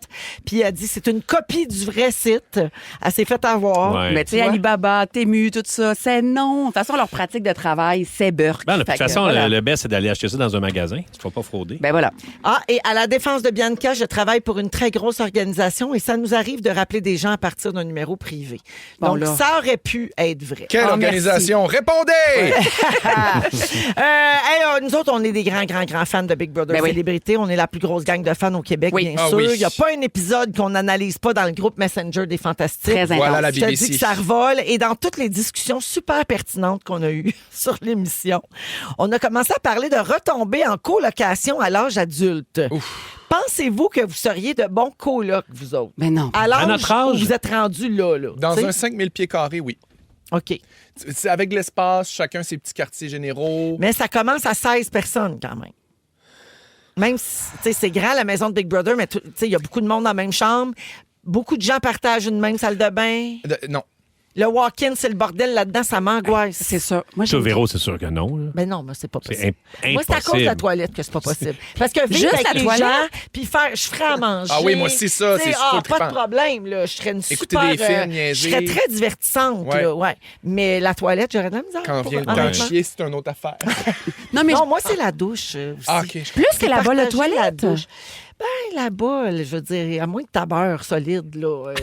Puis elle a dit c'est une copie du vrai site. Elle s'est fait avoir. Ouais. Mais tu sais, vois? Alibaba, Temu, tout ça, c'est non. De toute façon, leur pratique de travail, c'est Burke. Ben, de toute Fait que, façon, voilà. le best, c'est d'aller acheter ça dans un magasin. Tu ne vas pas frauder. Ben voilà. Ah, et à la défense de Bianca, je travaille pour une très grosse organisation et ça nous arrive de rappeler des gens à partir d'un numéro privé. Bon, Donc, là. ça aurait pu être vrai. Quelle Ah, organisation? Répondez! Nous autres, on est des grands fans de Big Brother Ben oui. Célébrité. On est la plus grosse gang de fans au Québec, Oui. bien Ah sûr. oui. Il n'y a pas un épisode qu'on n'analyse pas dans le groupe Messenger des Fantastiques. Très intense. Voilà la Je te BBC. dis que ça revole. Et dans toutes les discussions super pertinentes qu'on a eues sur l'émission, on a commencé à parler de retomber en colocation à l'âge adulte. Pensez-vous que vous seriez de bons colocs, vous autres? Ben non. À l'âge notre âge? où vous êtes rendus là. Dans Tu sais? un 5000 pieds carrés, oui. OK. C'est avec l'espace, chacun ses petits quartiers généraux. Mais ça commence à 16 personnes quand même. Même si tu sais, c'est grand la maison de Big Brother, mais tu sais, il y a beaucoup de monde dans la même chambre. Beaucoup de gens partagent une même salle de bain. Non. Le walk-in, c'est le bordel là-dedans, ça m'angoisse. C'est ça. Moi, Sur j'ai Véro, c'est sûr que non. là. Mais non, moi, c'est pas C'est possible. Moi, c'est à cause de la impossible. toilette que c'est pas possible. Parce que vivre Juste avec la les toilette? gens, puis je ferais à manger. Ah oui, moi aussi, ça, Tu sais, c'est full pas de trippant. problème, là. Je serais une Écouter super... des films, je niaiser. serais très divertissante, Ouais. là, ouais. Mais la toilette, j'aurais de la misère. Quand vient le temps de honnêtement. chier, c'est une autre affaire. Non, mais Non, moi, c'est la douche aussi. Ah, OK. je plus que la bolle de Partager la toilette. douche. Ben, la bolle, je veux dire, à moins que ta beurre solide, là,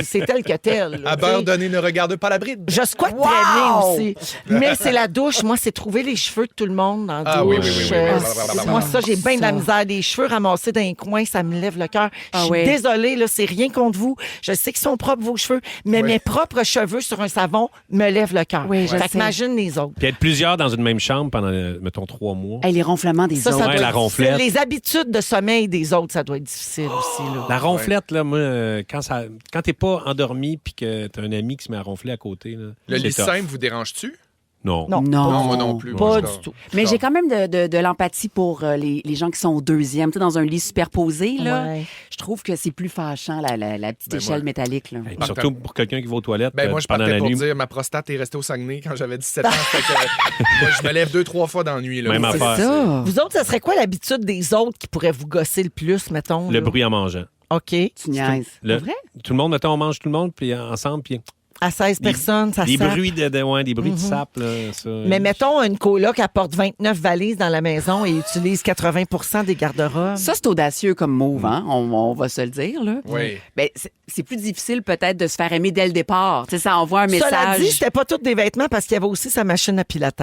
c'est tel que tel. là, À tu sais. beurre donné, ne regarde pas la bride. Je squatte très bien aussi. Mais c'est la douche. Moi, c'est trouver les cheveux de tout le monde dans la Ah douche. oui, oui, oui, oui, oui. Moi, ça, j'ai bien de la Ça. misère. Des cheveux ramassés dans les coins, ça me lève le cœur. Je Ah suis oui. désolée, là, c'est rien contre vous. Je sais qu'ils sont propres, vos cheveux, mais Oui. mes propres cheveux sur un savon me lèvent le cœur. Oui, je Fait sais. qu'imagine les autres. Puis être plusieurs dans une même chambre pendant, mettons, 3 mois. Hey, les ronflements des Ça, autres. ça Ouais, doit la être ronflette. difficile. Les habitudes de sommeil des autres, ça doit être difficile aussi. Là. La ronflette, là, moi, quand t'es pas endormi puis que t'as un ami qui se met à ronfler à côté, là, Le c'est lit tough. simple vous dérange-tu? Non. Non. Non. Non, moi non plus. Pas Moi, du je- tout. Mais Non. j'ai quand même de l'empathie pour les gens qui sont au deuxième. Tu sais, dans un lit superposé, là, Ouais. je trouve que c'est plus fâchant, la petite Ben, échelle moi- métallique. Là. Hey, surtout pour quelqu'un qui va aux toilettes Ben moi, je pendant partais la pour nuit. dire ma prostate est restée au Saguenay quand j'avais 17 ans. Fait que, moi, je me lève 2-3 fois dans la nuit. Là. Même C'est affaire. Ça. Vous autres, ça serait quoi l'habitude des autres qui pourraient vous gosser le plus, mettons? Le là? bruit en mangeant. OK. Tu niaises. Le- C'est vrai? Tout le monde, mettons, on mange tout le monde, puis ensemble, puis À 16 personnes, ça des sape. bruits des bruits de sap, là, ça. Mais mettons, une coloc apporte 29 valises dans la maison et utilise 80 des garde-robes. Ça, c'est audacieux comme move, hein? On va se le dire, là. Oui. Ben, c'est plus difficile peut-être de se faire aimer dès le départ. Tu sais, ça envoie un Cela message. dit, c'était pas tous des vêtements parce qu'il y avait aussi sa machine à pilates.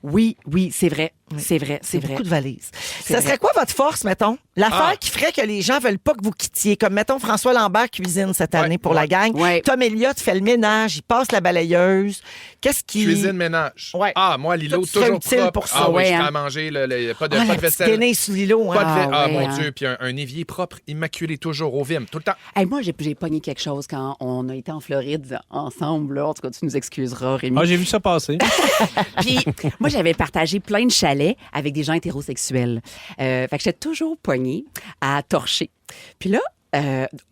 Oui, c'est vrai. C'est vrai, C'est c'est vrai. beaucoup de valises. C'est Ça vrai. serait quoi votre force, mettons? L'affaire Ah. qui ferait que les gens veulent pas que vous quittiez. Comme, mettons, François Lambert cuisine cette Ouais, année pour ouais. la gang. Ouais. Tom Elliott fait le ménage, il passe la balayeuse. Qu'est-ce qui... Cuisine, ménage. Ouais. Ah, moi, Lilo, Ça, tu serais toujours utile propre. pour ça. Ah oui, Ouais, je fais hein. à manger, pas de, Ah, pas la de petite vaisselle. guenille sous l'îlot. Pas de Hein? Ah, ouais, mon hein. Dieu. Puis un évier propre, immaculé, toujours au Vim, tout le temps. Hey, moi, j'ai pogné quelque chose quand on a été en Floride ensemble. Là. En tout cas, tu nous excuseras, Rémi. Ah, j'ai vu ça passer. Puis, moi, j'avais partagé plein de chalets avec des gens hétérosexuels. Fait que j'étais toujours poignée à torcher. Puis là,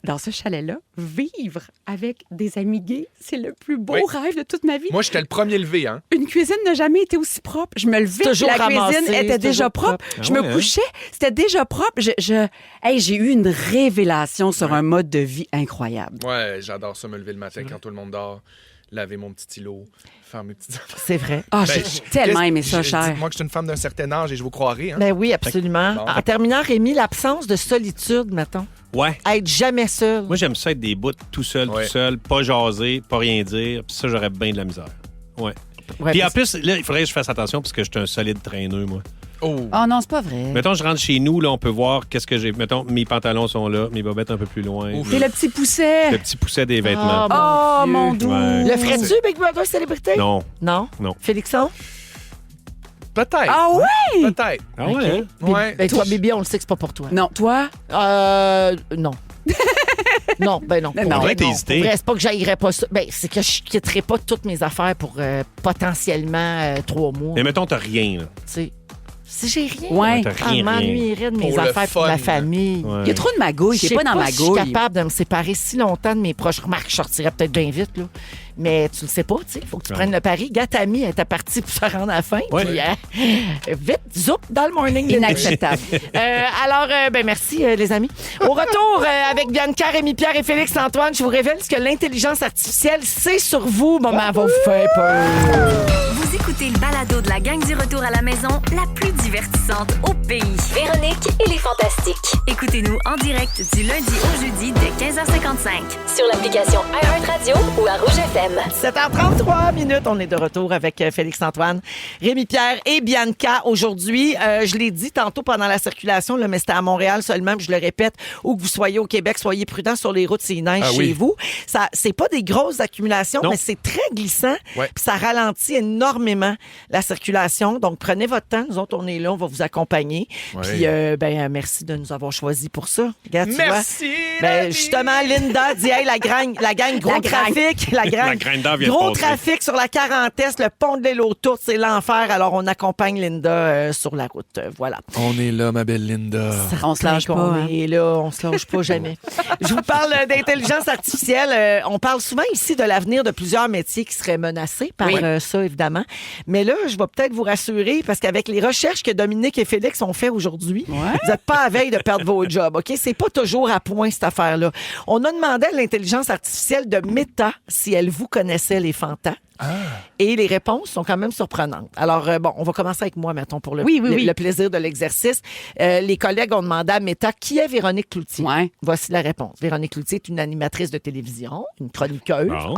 dans ce chalet-là, vivre avec des amis gays, c'est le plus beau Oui. rêve de toute ma vie. Moi, j'étais le premier levé, hein. Une cuisine n'a jamais été aussi propre. Je me levais, Toujours puis la ramassé, cuisine était c'est déjà toujours propre. propre. Je me couchais, c'était déjà propre. Hey, j'ai eu une révélation sur un mode de vie incroyable. Ouais, j'adore ça, me lever le matin quand tout le monde dort, laver mon petit îlot, faire mes petites affaires. C'est vrai. Ah, Ben, j'ai tellement aimé ça, cher. Dites-moi que je suis une femme d'un certain âge et je vous croirai, hein. Ben oui, absolument. Bon. En terminant, Rémi, l'absence de solitude, mettons. Ouais. Être jamais seul. Moi, j'aime ça être des bouts tout seul, pas jaser, pas rien dire. Puis ça, j'aurais bien de la misère. Ouais. Ouais, Puis en parce- plus, là, il faudrait que je fasse attention parce que je suis un solide traîneux, moi. Oh. Oh non, c'est pas vrai. Mettons, je rentre chez nous, là, on peut voir qu'est-ce que j'ai. Mettons, mes pantalons sont là, mes bobettes un peu plus loin. Ouf. T'es le petit pousset. Le petit pousset des vêtements. Ah, Oh, mon Dieu. doux. Ouais. Le ferais-tu, Big Brother Célébrité? Non. Non? Non. Félixon? Peut-être. Ah oui? Peut-être. Ah ouais, hein? Ouais. Ben, toi, Bibi, on le sait que c'est pas pour toi. Non, toi? Non. Non, ben non. Non, Pour on vrai, dirait que t'as non. hésité. Pour vrai, c'est pas que j'haïrais pas ça. Ben, c'est que je quitterais pas toutes mes affaires pour potentiellement 3 mois. Mais mettons, t'as rien, là. Tu sais. Si j'ai rien, Ouais. T'as je rien, rien. m'ennuierais de mes Pour le affaires pour fun. ma famille. Ouais. Il y a trop de magouilles. Je T'es sais pas dans ma si je suis gouille. capable de me séparer si longtemps de mes proches. Remarque, je sortirais peut-être bien vite, là. Mais tu le sais pas, tu sais. Il faut que tu Ouais. prennes le pari. Gars, ta amie, elle était partie pour se rendre à la fin. Ouais. Puis, vite, zoup, dans le morning. Inacceptable. Alors, ben merci, les amis. Au retour, avec Bianca, Rémi-Pierre et Félix-Antoine, je vous révèle ce que l'intelligence artificielle sait sur vous. Maman, elle va vous faire peur. Vous écoutez le balado de la gang du retour à la maison, la plus divertissante au pays. Véronique et les Fantastiques. Écoutez-nous en direct du lundi au jeudi dès 15h55. Sur l'application iHeartRadio ou à Rouge FM. 7h33 minutes, on est de retour avec Félix-Antoine, Rémi-Pierre et Bianca. Aujourd'hui, je l'ai dit tantôt pendant la circulation, là, mais c'était à Montréal seulement, puis je le répète, où que vous soyez au Québec, soyez prudents sur les routes, c'est neige chez vous. Ça, c'est pas des grosses accumulations, Non. mais c'est très glissant, Ouais. puis ça ralentit énormément la circulation. Donc, prenez votre temps. Nous autres, on est là, on va vous accompagner. Ouais. Puis, merci de nous avoir choisis pour ça. Regarde, tu vois. Merci. Ben, l'ami. justement, Linda dit, hey, la gang, gros trafic. La gang, Grindr vient de gros passer. trafic sur la 40S, le pont de l'île aux Tourtes, c'est l'enfer. Alors, on accompagne Linda sur la route. Voilà. On est là, ma belle Linda. On se lâche pas. On hein. est là, on se lâche pas jamais. Je vous parle d'intelligence artificielle. On parle souvent ici de l'avenir de plusieurs métiers qui seraient menacés par ça, évidemment. Mais là, je vais peut-être vous rassurer parce qu'avec les recherches que Dominique et Félix ont fait aujourd'hui, vous n'êtes pas à veille de perdre vos jobs, OK? C'est pas toujours à point, cette affaire-là. On a demandé à l'intelligence artificielle de Meta si elle vous connaissait les fantas. Et les réponses sont quand même surprenantes. Alors, on va commencer avec moi, mettons, pour le plaisir de l'exercice. Les collègues ont demandé à Meta qui est Véronique Cloutier. Ouais. Voici la réponse. Véronique Cloutier est une animatrice de télévision, une chroniqueuse. Bon.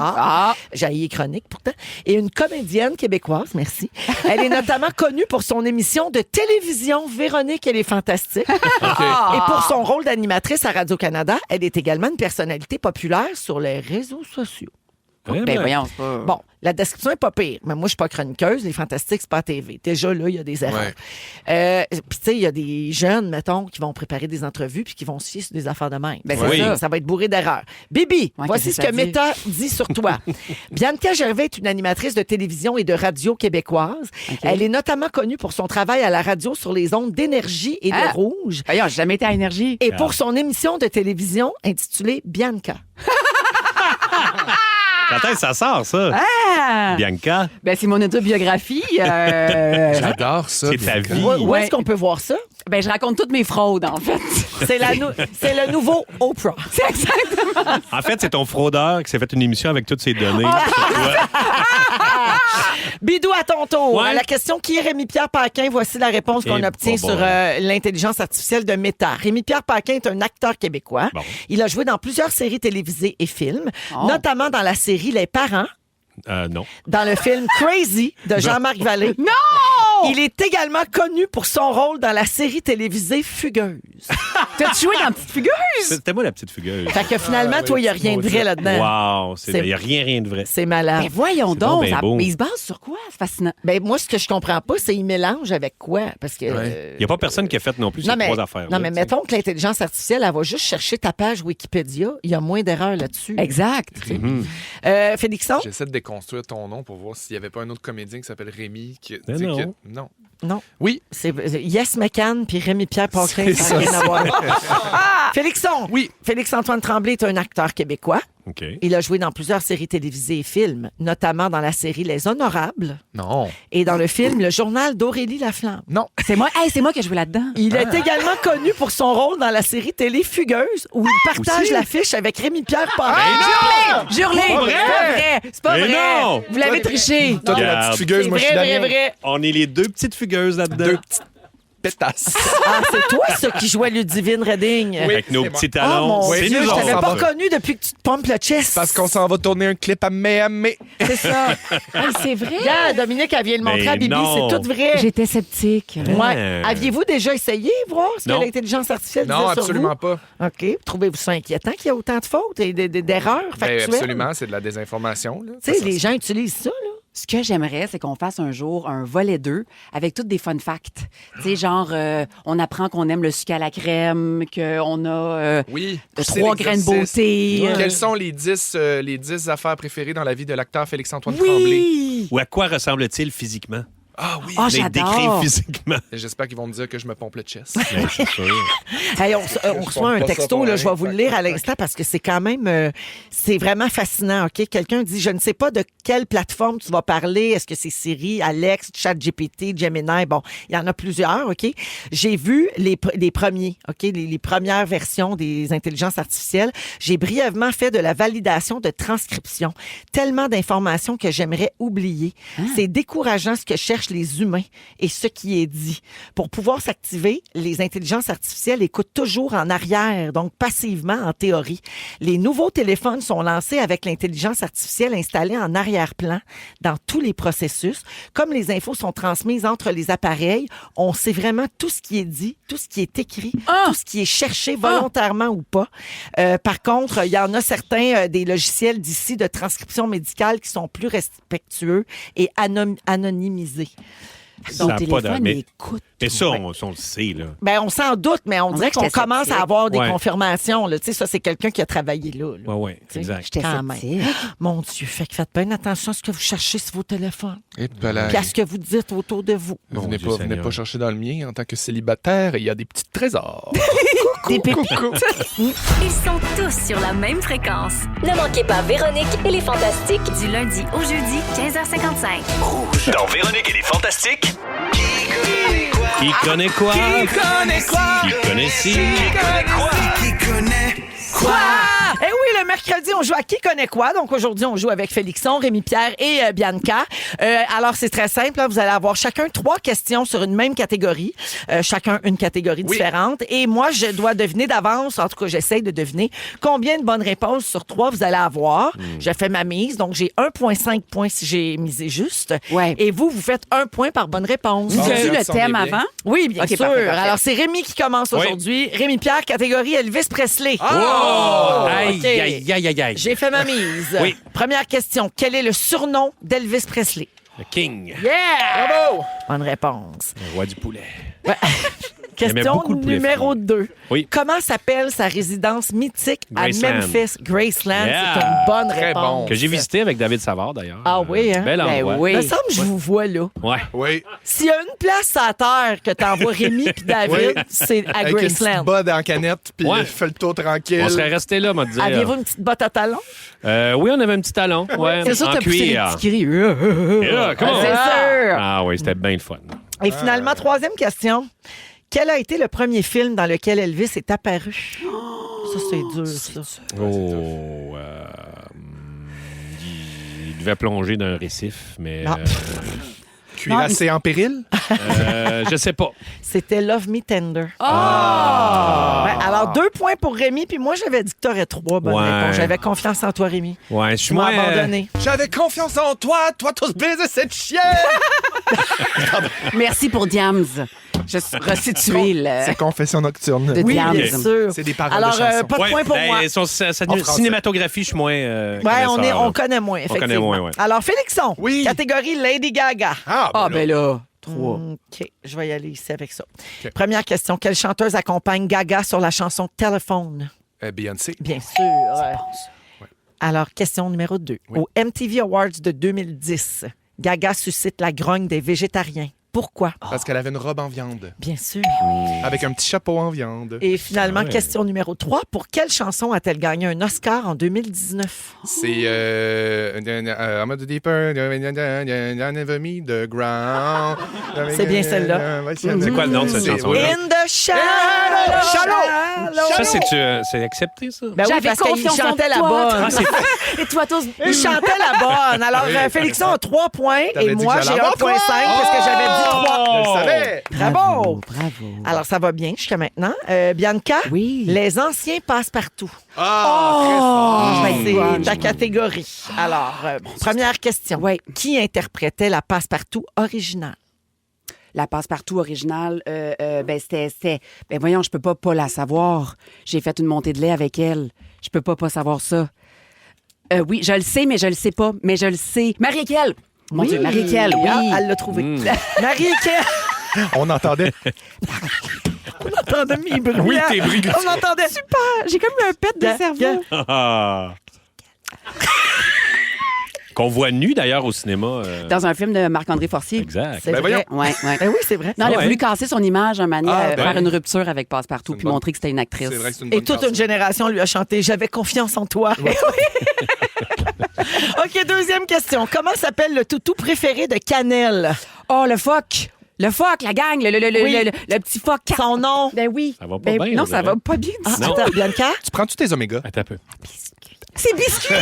J'ai haï chronique pourtant. Et une comédienne québécoise, merci. Elle est notamment connue pour son émission de télévision Véronique, elle est fantastique. Et pour son rôle d'animatrice à Radio-Canada, elle est également une personnalité populaire sur les réseaux sociaux. Ouais, Ben voyons, c'est pas... Bon, la description est pas pire, mais moi, je suis pas chroniqueuse. Les Fantastiques, c'est pas à TV. Déjà, là, il y a des erreurs. Puis, tu sais, il y a des jeunes, mettons, qui vont préparer des entrevues puis qui vont se fier sur des affaires de même. Ben, c'est ça. Ça va être bourré d'erreurs. Bibi, Ouais, voici qu'est-ce ce que que ça dit? Meta dit sur toi. Bianca Gervais est une animatrice de télévision et de radio québécoise. OK. Elle est notamment connue pour son travail à la radio sur les ondes d'énergie et de rouge. Voyons, j'ai jamais été à Énergie. Et pour son émission de télévision intitulée Bianca. Quand est-ce que ça sort, ça? Ah! Bianca, Ben, c'est mon autobiographie. J'adore ça. c'est ta vie. Où Ouais. est-ce qu'on peut voir ça? Ben, je raconte toutes mes fraudes, en fait. C'est le nouveau Oprah. C'est exactement. En fait, c'est ton fraudeur qui s'est fait une émission avec toutes ses données. Ah! sur toi. Bidou, à ton tour. Ouais. À la question qui est Rémi-Pierre Paquin, voici la réponse qu'on Et obtient bon, sur bon. l'intelligence artificielle de Meta. Rémi-Pierre Paquin est un acteur québécois. Bon. Il a joué dans plusieurs séries télévisées et films, Oh. notamment dans la série Les Parents, Non. dans le film Crazy de Jean-Marc Vallée. Non! Il est également connu pour son rôle dans la série télévisée Fugueuse. T'as-tu joué dans Petite Fugueuse? C'était moi la petite fugueuse. Fait que finalement, toi, il n'y a rien de vrai là-dedans. Wow, C'est- il n'y a rien de vrai. C'est malade. Ben, voyons C'est donc donc. ben beau. Mais il se base sur quoi? C'est fascinant. Ben, moi, ce que je comprends pas, c'est qu'il mélange avec quoi? Parce que. Il n'y a pas personne qui a fait non plus ces Non, mais, trois affaires. non, mais mettons que l'intelligence artificielle, elle va juste chercher ta page Wikipédia. Il y a moins d'erreurs là-dessus. Exact. Félixon? J'essaie de déconstruire ton nom pour voir s'il n'y avait pas un autre comédien qui s'appelle Rémi. Mais non. Non. Non. Oui. C'est Yes McCann puis Rémi-Pierre Paquin. Ça n'a rien à voir. Félixon. Oui. Félix-Antoine Tremblay est un acteur québécois. OK. Il a joué dans plusieurs séries télévisées et films, notamment dans la série Les Honorables Non. et dans le film Le Journal d'Aurélie Laflamme. Non. C'est moi qui ai joué là-dedans. Il est également connu pour son rôle dans la série télé Fugueuse, où il partage Aussi? l'affiche avec Rémi-Pierre Paquin. Jurlé! pas vrai! C'est pas vrai! C'est pas Mais vrai! non! Vous l'avez triché! Toi, t'es la Regarde. petite fugueuse, C'est moi, je suis vrai, Damien. vrai. On est les deux petites fugueuses là-dedans. Deux petites pétasses. Ah, c'est toi, ça, qui jouait Ludivine Redding. Oui. Avec nos c'est petits Oh talons. mon Oui, C'est Dieu, nous je autres. t'avais on pas s'en va. reconnu depuis que tu te pompes le chest. Parce qu'on s'en va tourner un clip à mai. C'est ça. C'est vrai! Regarde, Dominique, elle vient le montrer Mais à Bibi, non. c'est tout vrai. J'étais sceptique. Ouais. Aviez-vous déjà essayé, voir ce que Non. l'intelligence artificielle Non, disait sur absolument vous? pas. OK. Trouvez-vous ça inquiétant qu'il y a autant de fautes et d'erreurs Ben, factuelles? absolument, c'est de la désinformation. Là. Tu sais, Ça, les gens utilisent ça, là. Ce que j'aimerais, c'est qu'on fasse un jour un volet 2 avec toutes des fun facts. Tu sais, genre, on apprend qu'on aime le sucre à la crème, qu'on a Oui. 3 graines de beauté. Quelles sont les 10 affaires préférées dans la vie de l'acteur Félix-Antoine Tremblay? Oui! Ou à quoi ressemble-t-il physiquement? Ah oui. Ah, Les décrire j'adore! physiquement. J'espère qu'ils vont me dire que je me pompe le chest. Ben, c'est sûr. Hey, on reçoit un pas ça texto, pour là, rien. je vais vous le lire à l'instant parce que c'est quand même, c'est vraiment fascinant, OK? Quelqu'un dit, je ne sais pas de quelle plateforme tu vas parler. Est-ce que c'est Siri, Alex, ChatGPT, Gemini? Bon, il y en a plusieurs, OK? J'ai vu les premiers, OK? Les premières versions des intelligences artificielles. J'ai brièvement fait de la validation de transcription. Tellement d'informations que j'aimerais oublier. C'est décourageant ce que cherchent les humains et ce qui est dit. Pour pouvoir s'activer, les intelligences artificielles écoutent toujours en arrière, donc passivement en théorie. Les nouveaux téléphones sont lancés avec l'intelligence artificielle installée en arrière-plan dans tous les processus. Comme les infos sont transmises entre les appareils, on sait vraiment tout ce qui est dit, tout ce qui est écrit, tout ce qui est cherché volontairement ou pas. Par contre, il y en a certains des logiciels d'ici de transcription médicale qui sont plus respectueux et anonymisés. Ça Ton a pas téléphone d'allure. écoute. Mais ça, Ouais. on le sait, là. Ben, on s'en doute, mais on dirait dirait que qu'on j'étais commence sceptique. à avoir des Ouais. confirmations. Là. Tu sais, ça, c'est quelqu'un qui a travaillé là. Oui, oui, Tu sais, exact. J'étais quand même. sceptique. Mon Dieu, fait que faites bien attention à ce que vous cherchez sur vos téléphones. Et voilà. Puis à ce que vous dites autour de vous. Venez Dieu pas, Seigneur. venez pas chercher dans le mien. En tant que célibataire, il y a des petits trésors. Des pépites. Ils sont tous sur la même fréquence. Ne manquez pas Véronique et les Fantastiques. Du lundi au jeudi, 15h55. Dans Véronique et les Fantastiques. Qui connaît quoi? Qui connaît quoi? Qui connaît ci? Qui connaît quoi? Eh oui, le mercredi, on joue à Qui connaît quoi? Donc aujourd'hui, on joue avec Félixon, Rémi-Pierre et Bianca. Alors, c'est très simple. Là, vous allez avoir chacun 3 questions sur une même catégorie. Chacun une catégorie différente. Et moi, je dois deviner d'avance, en tout cas, j'essaye de deviner combien de bonnes réponses sur 3 vous allez avoir. Je fais ma mise. Donc, j'ai 1,5 points si j'ai misé juste. Ouais. Et vous faites 1 point par bonne réponse. Vous Bon, avez vu ça le semble thème bien. avant? Oui, bien Ok, sûr. parfait, parfait. Alors, c'est Rémi qui commence Oui. aujourd'hui. Rémi-Pierre, catégorie Elvis Presley. Oh! Aïe, OK. aïe, aïe, aïe, aïe. J'ai fait ma mise. Oui. Première question. Quel est le surnom d'Elvis Presley? Le King, Yeah! Bravo! Bonne réponse. le roi du poulet. Question J'aimais beaucoup le poulet numéro frit. 2. Oui. Comment s'appelle sa résidence mythique Graceland. à Memphis? Graceland, Yeah. c'est une bonne Très réponse. bon. Que j'ai visité avec David Savard, d'ailleurs. Ah oui, hein? Bel Ben endroit. oui. Il me semble que je vous vois là. Ouais. Oui. S'il y a une place à terre que t'envoies Rémi puis David, Oui. c'est à Avec une petite Graceland. bode en canette, puis Ouais. fait le tour tranquille. On serait resté là, m'a dit. Aviez-vous une petite botte à talons? Oui, on avait un petit talon. Ouais, C'est sûr en que t'as poussé les cuir. petits cris. Yeah, come on. C'est sûr. Ah oui, c'était bien le fun. Et finalement, troisième question. Quel a été le premier film dans lequel Elvis est apparu? Ça, c'est dur, ça. Oh. Il devait plonger dans un récif, mais. Non. Cuirassé en péril? Je sais pas. C'était Love Me Tender. Ah! Ouais, alors, 2 points pour Rémi, puis moi, j'avais dit que tu aurais 3 bonnes Ouais. réponses. J'avais confiance en toi, Rémi. Ouais, je Tu suis m'as moins. abandonné. J'avais confiance en toi, toi tous baiser cette chienne! Merci pour Diams. Je suis resituée, le... C'est Confession nocturne. De Oui, Diams. bien sûr. C'est des paroles Alors, de chansons. pas de point pour moi. Sa En français. cinématographie, je suis moins. Ouais, connaisseur, on là. connaît moins, effectivement. connaît moins, ouais. Alors, Félixon, Oui. catégorie Lady Gaga. Ah, ben là, 3. OK, je vais y aller ici avec ça. Première question. Quelle chanteuse accompagne Gaga sur la chanson Telephone? Beyoncé. Bien sûr. Alors, question numéro 2. Oui. Au MTV Awards de 2010, Gaga suscite la grogne des végétariens. Pourquoi? Parce qu'elle avait une robe en viande. Bien sûr. Avec un petit chapeau en viande. Et finalement, Ouais. question numéro 3. Pour quelle chanson a-t-elle gagné un Oscar en 2019? C'est I'm a deeper, never me the ground. C'est bien celle-là. C'est quoi le nom de cette chanson-là? In the shallow. Ça, c'est accepté, ça? Ben oui, J'avais parce qu'il confiance en chantait la toi. bonne. Ah, c'est... Et toi, tous. Il chantait la bonne. Alors, Félixon a 3 points T'avais et dit moi, que j'ai j'allais 1,5 avoir parce que j'avais dit 3. Je le savais. Bravo! Bravo. Alors, ça va bien jusqu'à maintenant. Bianca, Oui. les anciens passe-partout. Oh, C'est ta catégorie. Alors, première question. Oui. Qui interprétait la passe-partout originale? La passe-partout originale, c'était... Ben voyons, je peux pas la savoir. J'ai fait une montée de lait avec elle. Je peux pas savoir ça. Oui, je le sais, mais je le sais pas. Mais je le sais. Marie-Équelle! Mon Dieu, Marie-Équelle, oui. Ah, elle l'a trouvé. Marie-Équelle! On entendait. On entendait mes bruits. Oui, tes bruits. On entendait. Super! J'ai comme eu un pet de cerveau. Ah. Qu'on voit nu, d'ailleurs, au cinéma. Dans un film de Marc-André Forcier. Exact. C'est Ben vrai. voyons. Ouais. Ben oui, c'est vrai. Non, elle a Ouais. voulu casser son image un moment, Ah, ben faire oui. une rupture avec Passe-Partout C'est une puis bonne- montrer que c'était une actrice. C'est vrai que c'est une Et bonne toute chanson. une génération lui a chanté « J'avais confiance en toi ». OK, deuxième question. Comment s'appelle le toutou préféré de Cannelle? Oh, le phoque! Le phoque, la gang, Oui. le petit phoque. Son nom? Ben oui. Ça va pas Ben, bien, non, on ça dirait. va pas bien. Ah, Non. attends, Bianca? Tu prends-tu tes omégas? Attends un peu. C'est biscuit!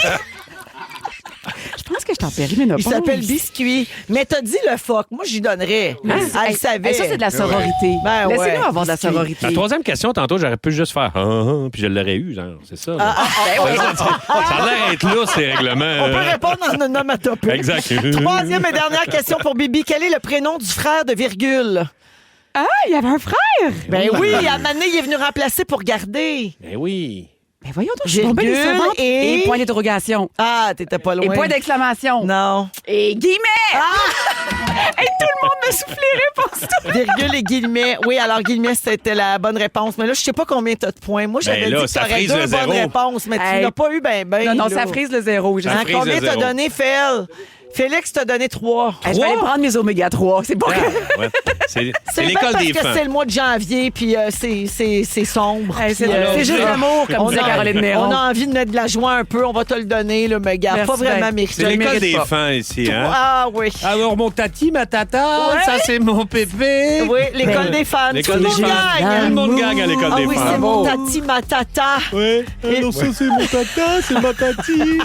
Je pense que je t'en périménopause. Il s'appelle Biscuit. Mais t'as dit le phoque. Moi, j'y donnerais. Hein? Elle Hey, savait. hey, ça, c'est de la sororité. Ben ouais. Laissez-nous avoir de la Biscuit. sororité. La troisième question, tantôt, j'aurais pu juste faire puis je l'aurais eu, genre. C'est ça. là. Ça a l'air d'être là, ces règlements. On peut répondre en onomatopée. Exact. Troisième et dernière question pour Bibi. Quel est le prénom du frère de Virgule? Ah, il y avait un frère! Ben oui, à un moment donné, il est venu remplacer pour garder. Ben oui. Ben voyons donc, je suis tombée Virgule décevante. et- Et point d'interrogation. Ah, t'étais pas loin. Et point d'exclamation. Non. Et guillemets! Et tout le monde me soufflerait pour ça. Virgule et guillemets. Oui, alors guillemets, c'était la bonne réponse. Mais là, je sais pas combien t'as de points. Moi, j'avais là, dit que ça t'aurais frise deux le bonnes zéro. réponses, mais tu Hey. n'as pas eu ben. Non, non, là. ça frise le zéro. Je Ça Hein, frise combien le t'as zéro. donné, Fel? Félix t'a donné 3. Je vais aller prendre mes oméga 3. C'est pas Ah, que... ouais. C'est C'est l'école parce des que fans. c'est le mois de janvier, puis c'est sombre. Hey, c'est Puis, c'est juste l'amour, comme on disait a- Caroline Néron. On a envie de mettre de la joie un peu, on va te le donner, le méga. Merci Pas vraiment bien. mérité. C'est l'école mérite des pas. fans ici, hein? Ah oui. Alors, mon tati, ma tata, Ouais. ça, c'est mon pépé. Oui, l'école des fans. L'école Tout le des monde fans. gagne. Tout le monde gagne à l'école Ah des oui, fans. c'est mon tati, ma tata. Oui. Et- Non, ça, c'est mon tata, c'est ma tati.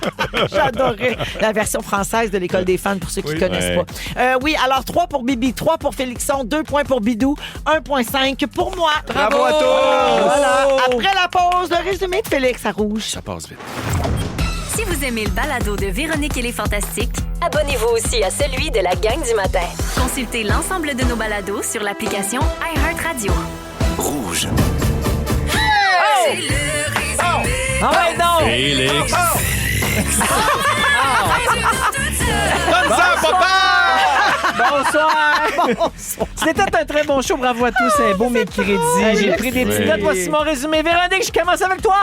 J'adorais la version française de l'école des fans pour ceux qui ne connaissent Ouais. pas. Oui, alors 3 pour Bibi, 3 pour Félixon, 2 points pour Bidou, 1,5 pour moi. Bravo à tous! Voilà. Après la pause, le résumé de Félix à rouge. Ça passe vite. Si vous aimez le balado de Véronique et les Fantastiques, Abonnez-vous aussi à celui de la gang du matin. consultez l'ensemble de nos balados sur l'application iHeartRadio. Rouge. Ah ouais, non! Félix. Donne ça, papa! Bonsoir! C'était un très bon show, bravo à tous, un beau mercredi. J'ai pris des petites notes, voici mon résumé. Véronique, je commence avec toi!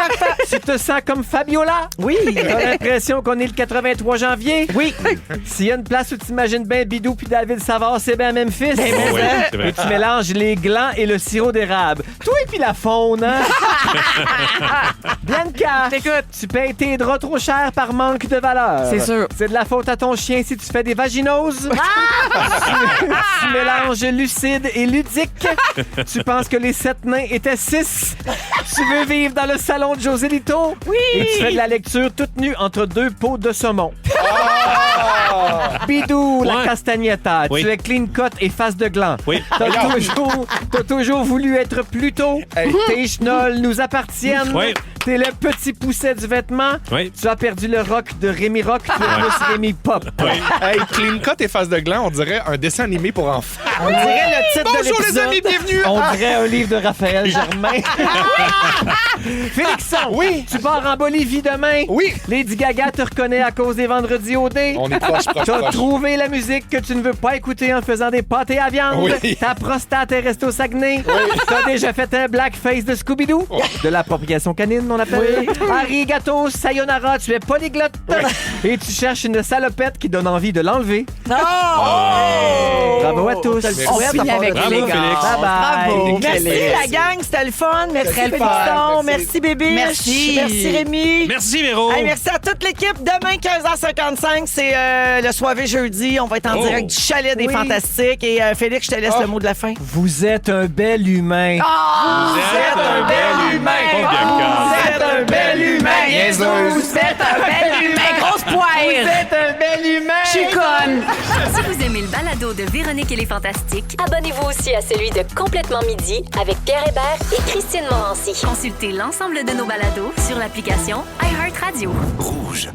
Tu te sens comme Fabiola? Oui. T'as l'impression qu'on est le 83 janvier? Oui. S'il y a une place où t'imagines bien Bidou puis David Savard, c'est bien Memphis. oui, c'est vrai. Et tu mélanges les glands et le sirop d'érable. Toi et puis la faune, hein? Bianca, écoute, tu payes tes draps trop cher par manque de valeur. C'est sûr. C'est de la faute à ton chien si tu fais des vaginoses. Tu mélanges lucide et ludique. Tu penses que les 7 nains étaient 6. Tu veux vivre dans le salon de José Lito. Oui. Et tu fais de la lecture toute nue entre 2 pots de saumon. Bidou, la Ouais. castagnetta. Oui. Tu es clean cut et face de gland. Oui. T'as toujours voulu être plus tôt. Tes chenolles nous appartiennent. Oui. T'es le petit pousset du vêtement. Oui. Tu as perdu le rock de Rémi Rock pour plus Rémi Pop. Hey, clean cut et face de gland, on dirait un dessin animé pour enfants. On dirait le titre de Bonjour les l'épisode. amis, bienvenue! On dirait un livre de Raphaël Germain. Félixon, Oui. tu pars en Bolivie demain. Oui. Lady Gaga te reconnaît à cause des vendredis au dé. On est proche. T'as trouvé la musique que tu ne veux pas écouter en faisant des pâtés à viande. Oui. Ta prostate est restée au Saguenay. T'as déjà fait un blackface de Scooby-Doo. De l'appropriation canine, qu'on appelle. Arigato, sayonara, tu es polyglotte. Et tu cherches une salopette qui donne envie de l'enlever. Bravo à tous. On finit avec Bravo, les Félix. gars. Bravo. Merci Félix. la gang, c'était le fun. Merci Très le Félixon. fun. Merci bébé. Merci. Merci Rémi. Merci, Véro. Hey, merci à toute l'équipe. Demain, 15h55, c'est le soirée jeudi. On va être en direct du chalet des Fantastiques. Et Félix, je te laisse le mot de la fin. Vous êtes un bel humain. Vous êtes un bel humain. Vous êtes un bel humain. Vous êtes un bel humain. Grosse poire. Vous êtes un bel humain. Je suis conne. Si vous aimez le balado de Véronique et les Fantastiques, Abonnez-vous aussi à celui de Complètement Midi avec Pierre Hébert et Christine Morancy. consultez l'ensemble de nos balados sur l'application iHeartRadio. Rouge.